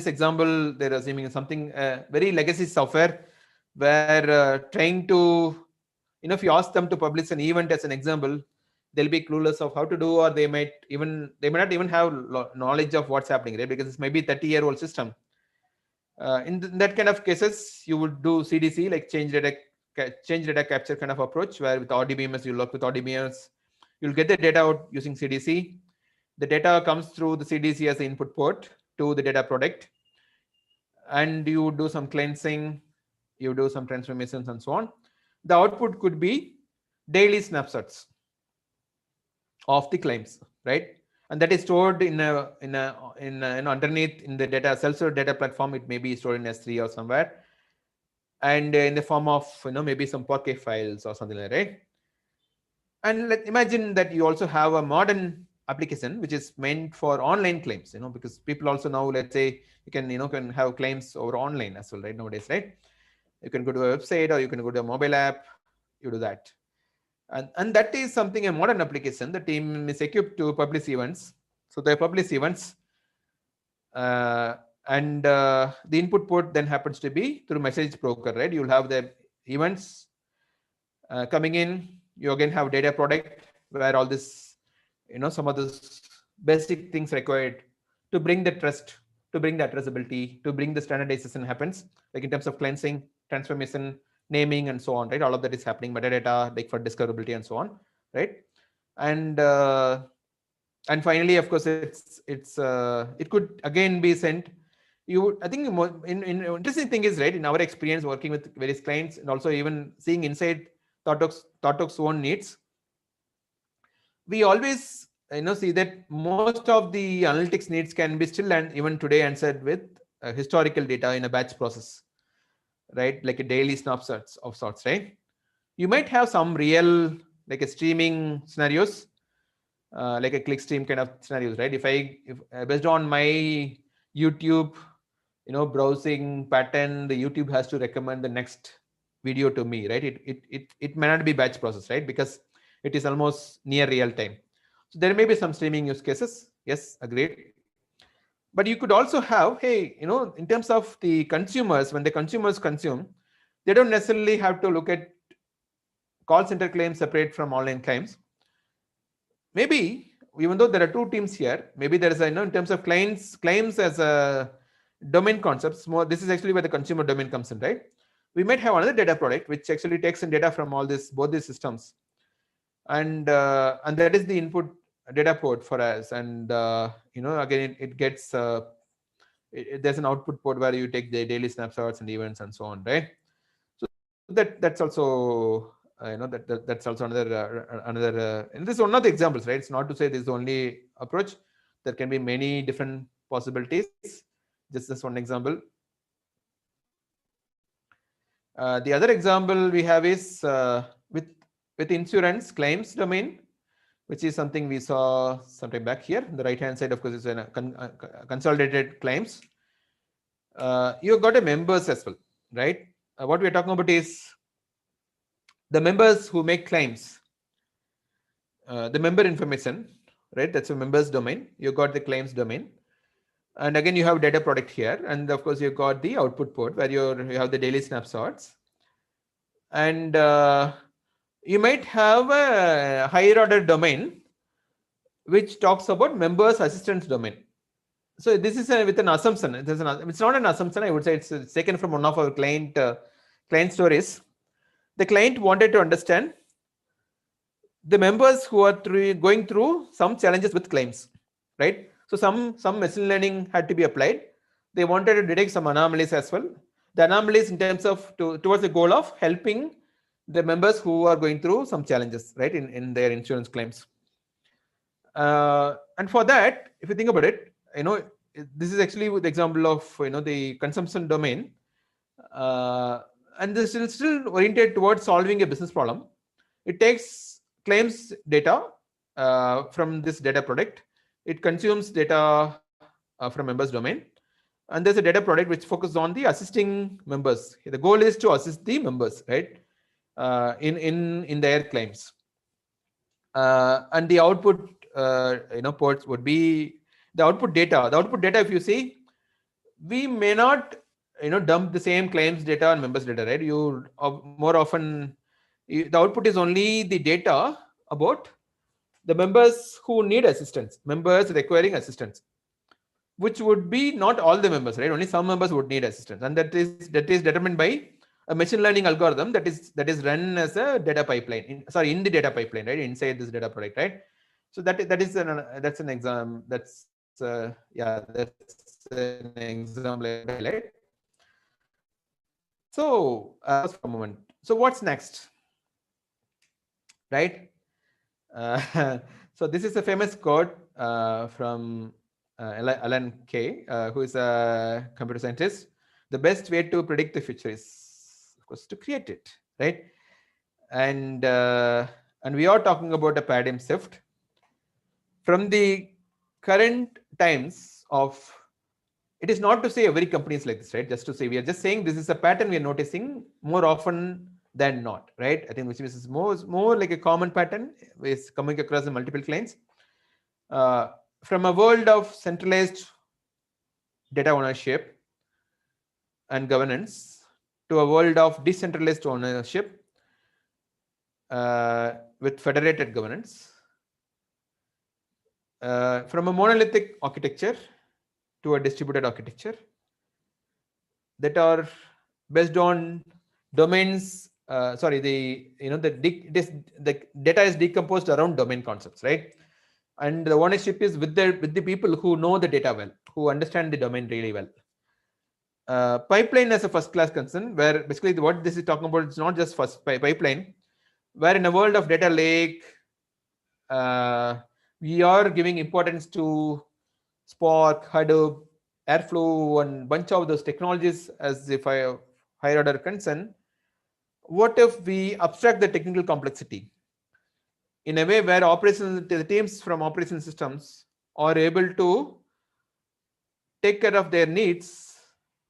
example, they're assuming something very legacy software where trying to, if you ask them to publish an event as an example, they'll be clueless of how to do, or they may not even have knowledge of what's happening, right? Because it's maybe 30-year-old system. In that kind of cases, you would do CDC, like change data capture kind of approach, where with RDBMS, you work with RDBMS, you'll get the data out using CDC. The data comes through the CDC as the input port to the data product, and you do some cleansing, you do some transformations and so on. The output could be daily snapshots of the claims, right? And that is stored in underneath in the data self-serve data platform. It may be stored in S3 or somewhere, and in the form of maybe some Parquet files or something like that, right? And let's imagine that you also have a modern application which is meant for online claims, because people also now, let's say, you can have claims over online as well, right? Nowadays, right? You can go to a website or you can go to a mobile app, you do that. And that is something, a modern application. The team is equipped to publish events. So they publish events, and the input port then happens to be through message broker, right? You'll have the events coming in. You again have data product where all this, some of those basic things required to bring the trust, to bring the addressability, to bring the standardization happens, like in terms of cleansing, transformation, naming, and so on, right? All of that is happening, metadata, like for discoverability and so on, right? And finally, of course, it could again be sent. I think interesting thing is, right, in our experience working with various clients and also even seeing inside ThoughtWorks' own needs, we always see that most of the analytics needs can be still and even today answered with historical data in a batch process, right? Like a daily snapshots of sorts, right? You might have some real, like a streaming scenarios, like a clickstream kind of scenarios, right? If based on my YouTube, browsing pattern, the YouTube has to recommend the next video to me, right? It may not be batch process, right? Because it is almost near real time. So there may be some streaming use cases. Yes, agreed. But you could also have, hey, in terms of the consumers, when the consumers consume, they don't necessarily have to look at call center claims separate from online claims. Maybe, even though there are two teams here, maybe there is a, in terms of claims as a domain concepts, more, this is actually where the consumer domain comes in, right? We might have another data product which actually takes in data from both these systems, and that is the input data port for us. And again, it gets there's an output port where you take the daily snapshots and events and so on, right? So that's also that's also another and this is one of the examples, right? It's not to say this is the only approach. There can be many different possibilities. Just this one example. The other example we have is with insurance claims domain, which is something we saw sometime back here. The right hand side, of course, is consolidated claims. You've got a members as well, right? What we're talking about is the members who make claims, the member information, right? That's a members domain. You've got the claims domain. And again, you have data product here. And of course, you've got the output port where you have the daily snapshots. And you might have a higher order domain which talks about members assistance domain. So this is with an assumption. It's not an assumption. I would say it's taken from one of our client stories. The client wanted to understand the members who are going through some challenges with claims, right? So some machine learning had to be applied. They wanted to detect some anomalies as well. The anomalies in terms of towards the goal of helping the members who are going through some challenges, right, in their insurance claims. And for that, if you think about it, this is actually the example of the consumption domain, and this is still oriented towards solving a business problem. It takes claims data from this data product. It consumes data from members domain, and there's a data product which focuses on the assisting members. The goal is to assist the members, right, in their claims. And the output ports would be the output data. The output data, if you see, we may not dump the same claims data and members data, right? You more often the output is only the data about the members who need assistance, members requiring assistance, which would be not all the members, right? Only some members would need assistance, and that is determined by a machine learning algorithm that is run as a data pipeline in the data pipeline, right, inside this data product, right? So that's an example. That's an example, right? So for a moment, so what's next, right? So this is a famous quote from Alan Kay, who is a computer scientist. The best way to predict the future is, of course, to create it, right? And we are talking about a paradigm shift from the current times of. It is not to say every company is like this, right? Just to say, we are just saying this is a pattern we are noticing more often than not, right? I think which is more like a common pattern is coming across the multiple clients. From a world of centralized data ownership and governance to a world of decentralized ownership with federated governance, from a monolithic architecture to a distributed architecture that are based on domains. The data is decomposed around domain concepts, right? And the ownership is with the people who know the data well, who understand the domain really well. Pipeline as a first class concern, where basically what this is talking about, it's not just first pipeline, where in a world of data lake, we are giving importance to Spark, Hadoop, Airflow, and bunch of those technologies as if I have higher order concern. What if we abstract the technical complexity in a way where the teams from operation systems are able to take care of their needs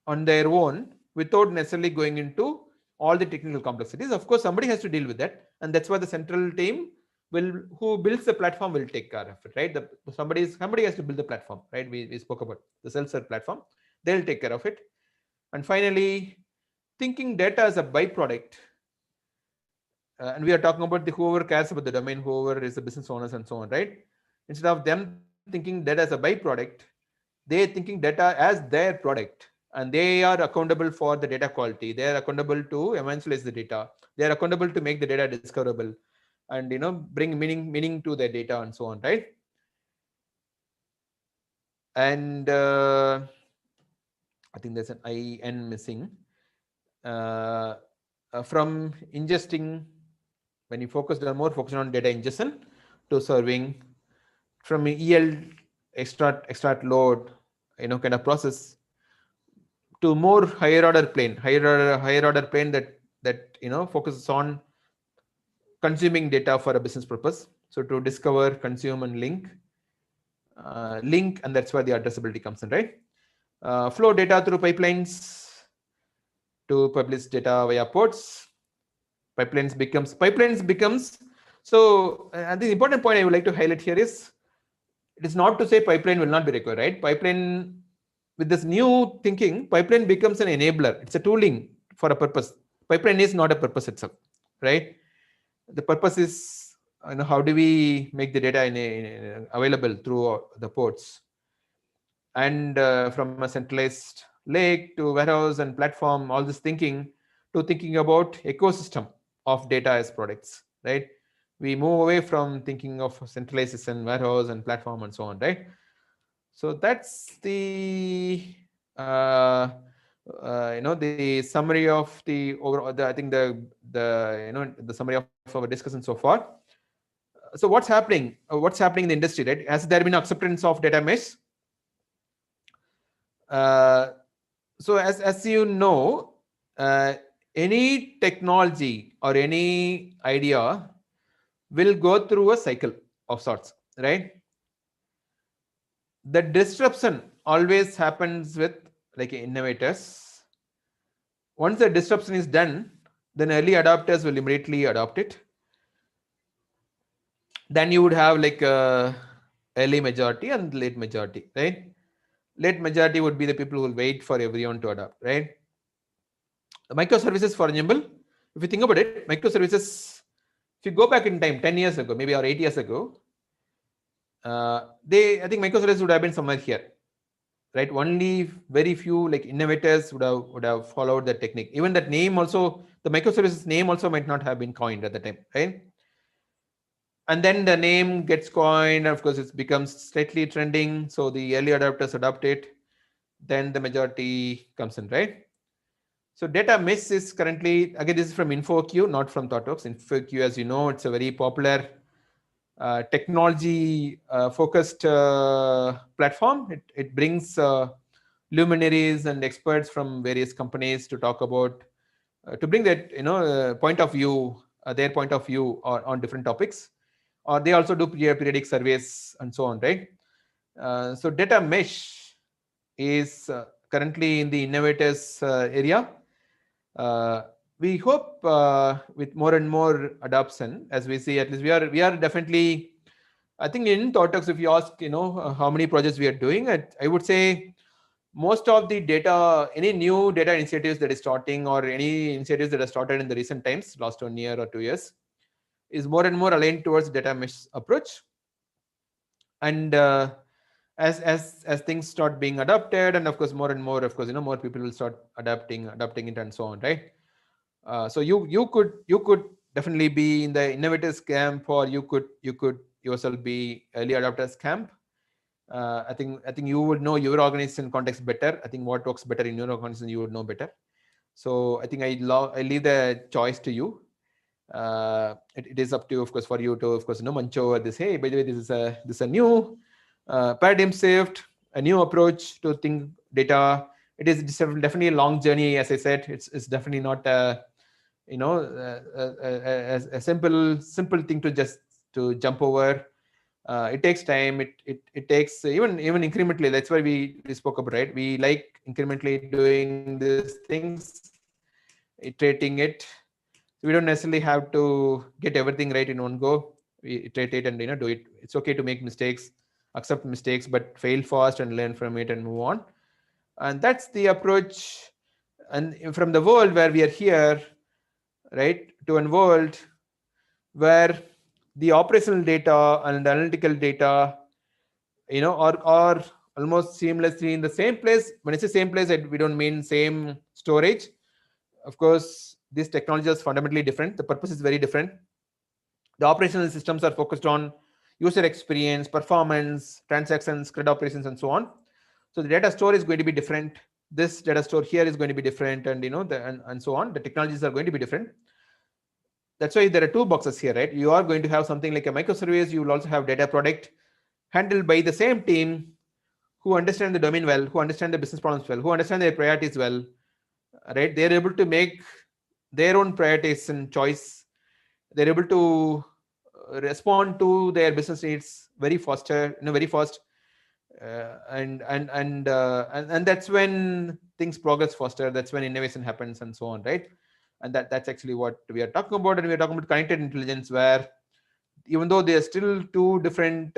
on their own without necessarily going into all the technical complexities. Of course, somebody has to deal with that, and that's why the central team who builds the platform will take care of it, right? Somebody has to build the platform, right? We spoke about the self-serve platform. They'll take care of it. And finally, thinking data as a byproduct. And we are talking about whoever cares about the domain, whoever is the business owners and so on, right? Instead of them thinking data as a byproduct, they're thinking data as their product, and they are accountable for the data quality. They are accountable to evangelize the data. They are accountable to make the data discoverable, and bring meaning to the data and so on, right? And I think there's an IN missing. From ingesting, when you more focused on data ingestion, to serving, from EL extract load, kind of process, to more higher order plane that focuses on consuming data for a business purpose. So to discover, consume, and link, and that's where the addressability comes in, right? Flow data through pipelines to publish data via ports. Pipelines becomes. So I think the important point I would like to highlight here is, it is not to say pipeline will not be required, right? Pipeline, with this new thinking, pipeline becomes an enabler. It's a tooling for a purpose. Pipeline is not a purpose itself, right? The purpose is, how do we make the data available through the ports, and from a centralized lake to warehouse and platform, all this thinking, to thinking about ecosystem of data as products, right? We move away from thinking of centralization, warehouse and platform and so on, right? So that's the the summary of the overall. I think the summary of our discussion so far. So what's happening? What's happening in the industry, right? Has there been acceptance of data mesh? So as you know, any technology or any idea will go through a cycle of sorts, right? The disruption always happens with innovators. Once the disruption is done, then early adopters will immediately adopt it. Then you would have early majority and late majority, right? Late majority would be the people who will wait for everyone to adopt, right? The microservices, for example, if you think about it, microservices, if you go back in time, 10 years ago, maybe, or 8 years ago, I think microservices would have been somewhere here, right? Only very few innovators would have followed that technique. Even that name also, the microservices name also might not have been coined at the time, right? And then the name gets coined, and of course it becomes slightly trending, so the early adopters adopt it, then the majority comes in, right? So data mesh is currently, again, this is from InfoQ, not from ThoughtWorks. InfoQ, as you know, it's a very popular technology focused platform. It brings luminaries and experts from various companies to talk about, to bring that point of view, their point of view on different topics. Or they also do periodic surveys and so on, right? So data mesh is currently in the innovators area. We hope with more and more adoption, as we see, at least we are definitely, I think in ThoughtWorks, if you ask, how many projects we are doing, I would say most of the data, any new data initiatives that is starting, or any initiatives that are started in the recent times, last 1 year or 2 years, is more and more aligned towards data mesh approach. And as things start being adopted, and of course more and more, of course, more people will start adapting it and so on, right? So you could definitely be in the innovators camp, or you could yourself be early adopters camp. I think you would know your organization context better. I think what works better in your organization, you would know better. So I think I leave the choice to you. It is up to you, of course, for you to, of course, munch over this. Hey, by the way, this is a new paradigm shift, a new approach to think data. It is definitely a long journey, as I said. It's definitely not a simple thing to jump over. It takes time. It takes even incrementally. That's why we spoke about, right? We like incrementally doing these things. iterating it. We don't necessarily have to get everything right in one go. We iterate it and do it. It's okay to make mistakes, accept mistakes, but fail fast and learn from it and move on. And that's the approach. And from the world where we are here, right, to a world where the operational data and analytical data, are almost seamlessly in the same place. When I say same place, we don't mean same storage. Of course, these technologies are fundamentally different. The purpose is very different. The operational systems are focused on user experience, performance, transactions, credit operations, and so on. So the data store is going to be different. This data store here is going to be different, and and so on. The technologies are going to be different. That's why there are two boxes here, right? You are going to have something like a microservice. You will also have data product handled by the same team who understand the domain well, who understand the business problems well, who understand their priorities well, right? They're able to make their own priorities and choice. They're able to respond to their business needs very fast, and that's when things progress faster. That's when innovation happens and so on, right? And that's actually what we are talking about. And we are talking about connected intelligence, where even though they are still two different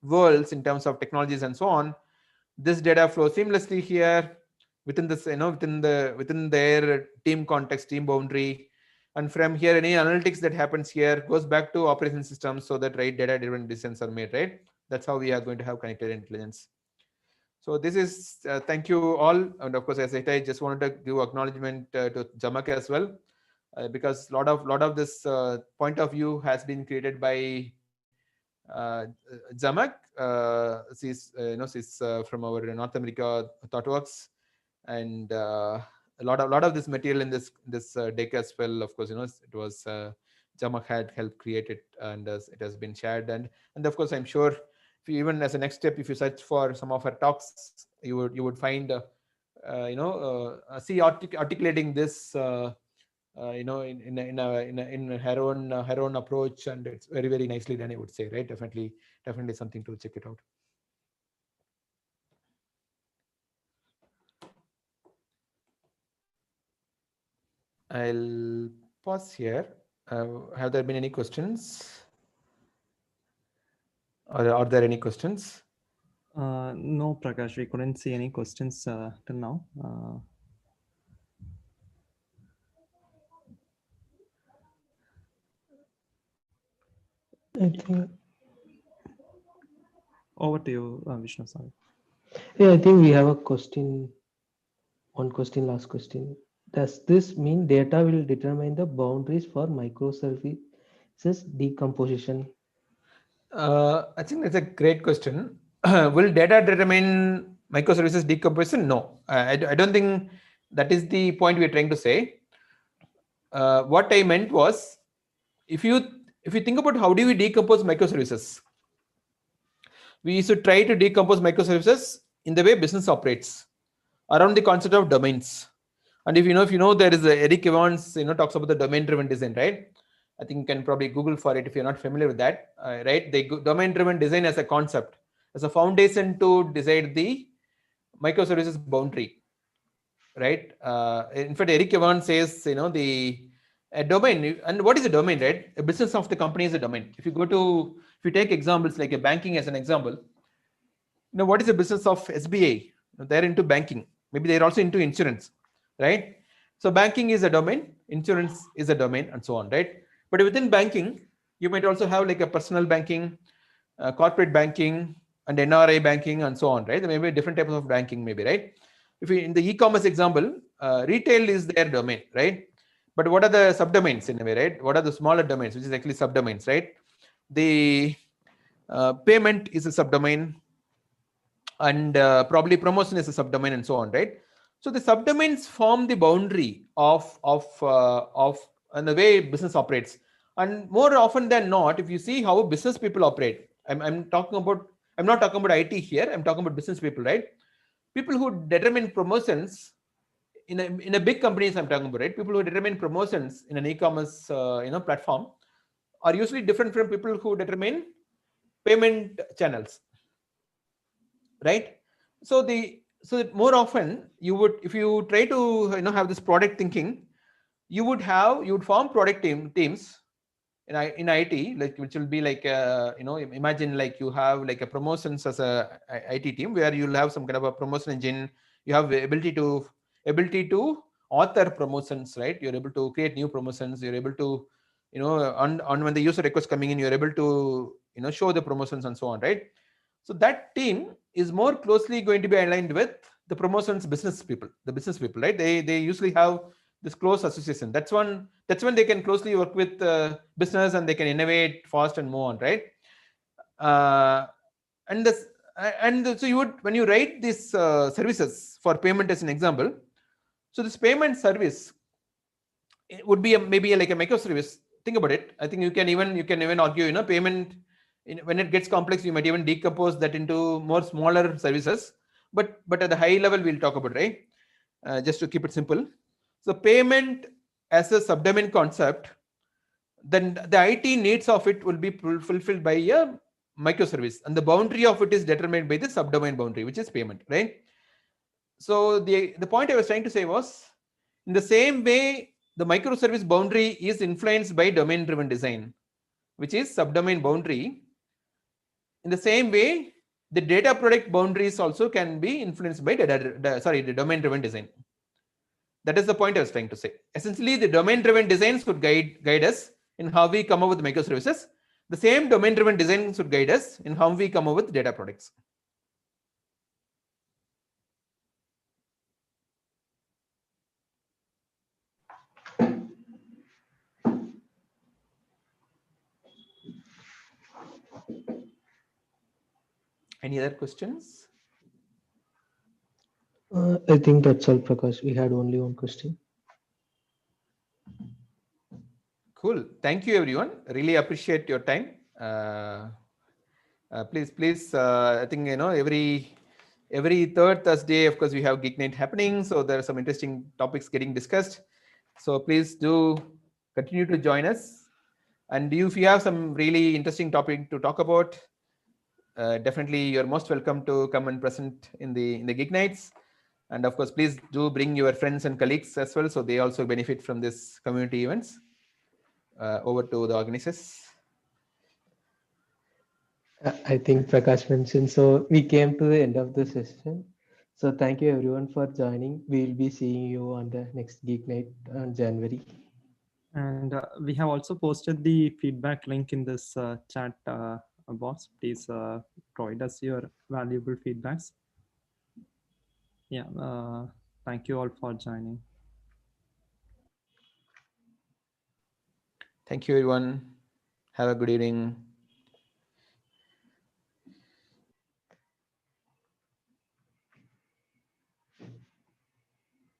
worlds in terms of technologies and so on, this data flows seamlessly here within this, within their team context, team boundary. And from here, any analytics that happens here goes back to operation systems, so that right data-driven decisions are made, right? That's how we are going to have connected intelligence. So this is, thank you all. And of course, as I just wanted to give acknowledgement to Jamak as well, because a lot of this point of view has been created by Jamak. She's from our North America ThoughtWorks, and a lot of this material in this deck as well. Of course, it was Jamak had helped create it, and it has been shared. And of course, I'm sure if you, even as a next step, if you search for some of her talks, you would find articulating this in her own approach, and it's very, very nicely done, I would say, right? Definitely something to check it out. I'll pause here. Have there been any questions? Or are there any questions? No, Prakash, we couldn't see any questions till now. I think. Over to you, Vishnu. Sorry. Yeah, I think we have a question. One question, last question. Does this mean data will determine the boundaries for microservices decomposition? I think that's a great question. Will data determine microservices decomposition? No, I don't think that is the point we're trying to say. What I meant was, if you think about how do we decompose microservices, we should try to decompose microservices in the way business operates around the concept of domains. And if you know, there is Eric Evans, talks about the domain-driven design, right? I think you can probably Google for it if you're not familiar with that, right? The domain-driven design as a concept, as a foundation to decide the microservices boundary, right? In fact, Eric Evans says, a domain, and what is a domain, right? A business of the company is a domain. If you take examples like a banking as an example, what is the business of SBI? They're into banking. Maybe they're also into insurance, right? So banking is a domain, insurance is a domain, and so on, right? But within banking, you might also have like a personal banking, corporate banking, and NRI banking, and so on, right? There may be different types of banking, maybe, right? If we, in the e-commerce example, retail is their domain, right? But what are the subdomains in a way, right? What are the smaller domains, which is actually subdomains, right? The payment is a subdomain, and probably promotion is a subdomain, and so on, right? So the subdomains form the boundary of and the way business operates. And more often than not, if you see how business people operate, I'm not talking about IT here. I'm talking about business people, right? People who determine promotions in a big companies, I'm talking about, right? People who determine promotions in an e-commerce platform are usually different from people who determine payment channels, right? So more often you would, if you try to have this product thinking, you would form product teams in IT, like, which will be like imagine like you have like a promotions as a IT team where you'll have some kind of a promotion engine. You have the ability to author promotions, right? You're able to create new promotions. You're able to, on when the user request coming in, you're able to show the promotions and so on, right? So that team is more closely going to be aligned with the promotions business people, right? They usually have this close association. That's when they can closely work with business, and they can innovate fast and move on, right? So you would, when you write these services for payment as an example, so this payment service, it would be maybe like a microservice. Think about it. I think you can even argue, payment, when it gets complex, you might even decompose that into more smaller services. But at the high level, we'll talk about, right? Just to keep it simple. So payment as a subdomain concept, then the IT needs of it will be fulfilled by a microservice, and the boundary of it is determined by the subdomain boundary, which is payment, right? So the point I was trying to say was, in the same way, the microservice boundary is influenced by domain-driven design, which is subdomain boundary. In the same way, the data product boundaries also can be influenced by the domain-driven design. That is the point I was trying to say. Essentially, the domain-driven design should guide us in how we come up with microservices. The same domain-driven design should guide us in how we come up with data products. Any other questions? I think that's all, Prakash. We had only one question. Cool. Thank you, everyone. Really appreciate your time. Please. I think every third Thursday, of course, we have Geeknight happening. So there are some interesting topics getting discussed. So please do continue to join us. And if you have some really interesting topic to talk about, definitely you're most welcome to come and present in the Geeknights. And of course, please do bring your friends and colleagues as well, so they also benefit from this community events. Over to the organizers. I think Prakash mentioned, so we came to the end of the session. So thank you everyone for joining. We'll be seeing you on the next Geek Night on January. And we have also posted the feedback link in this chat box. Please provide us your valuable feedbacks. Yeah, thank you all for joining. Thank you, everyone. Have a good evening.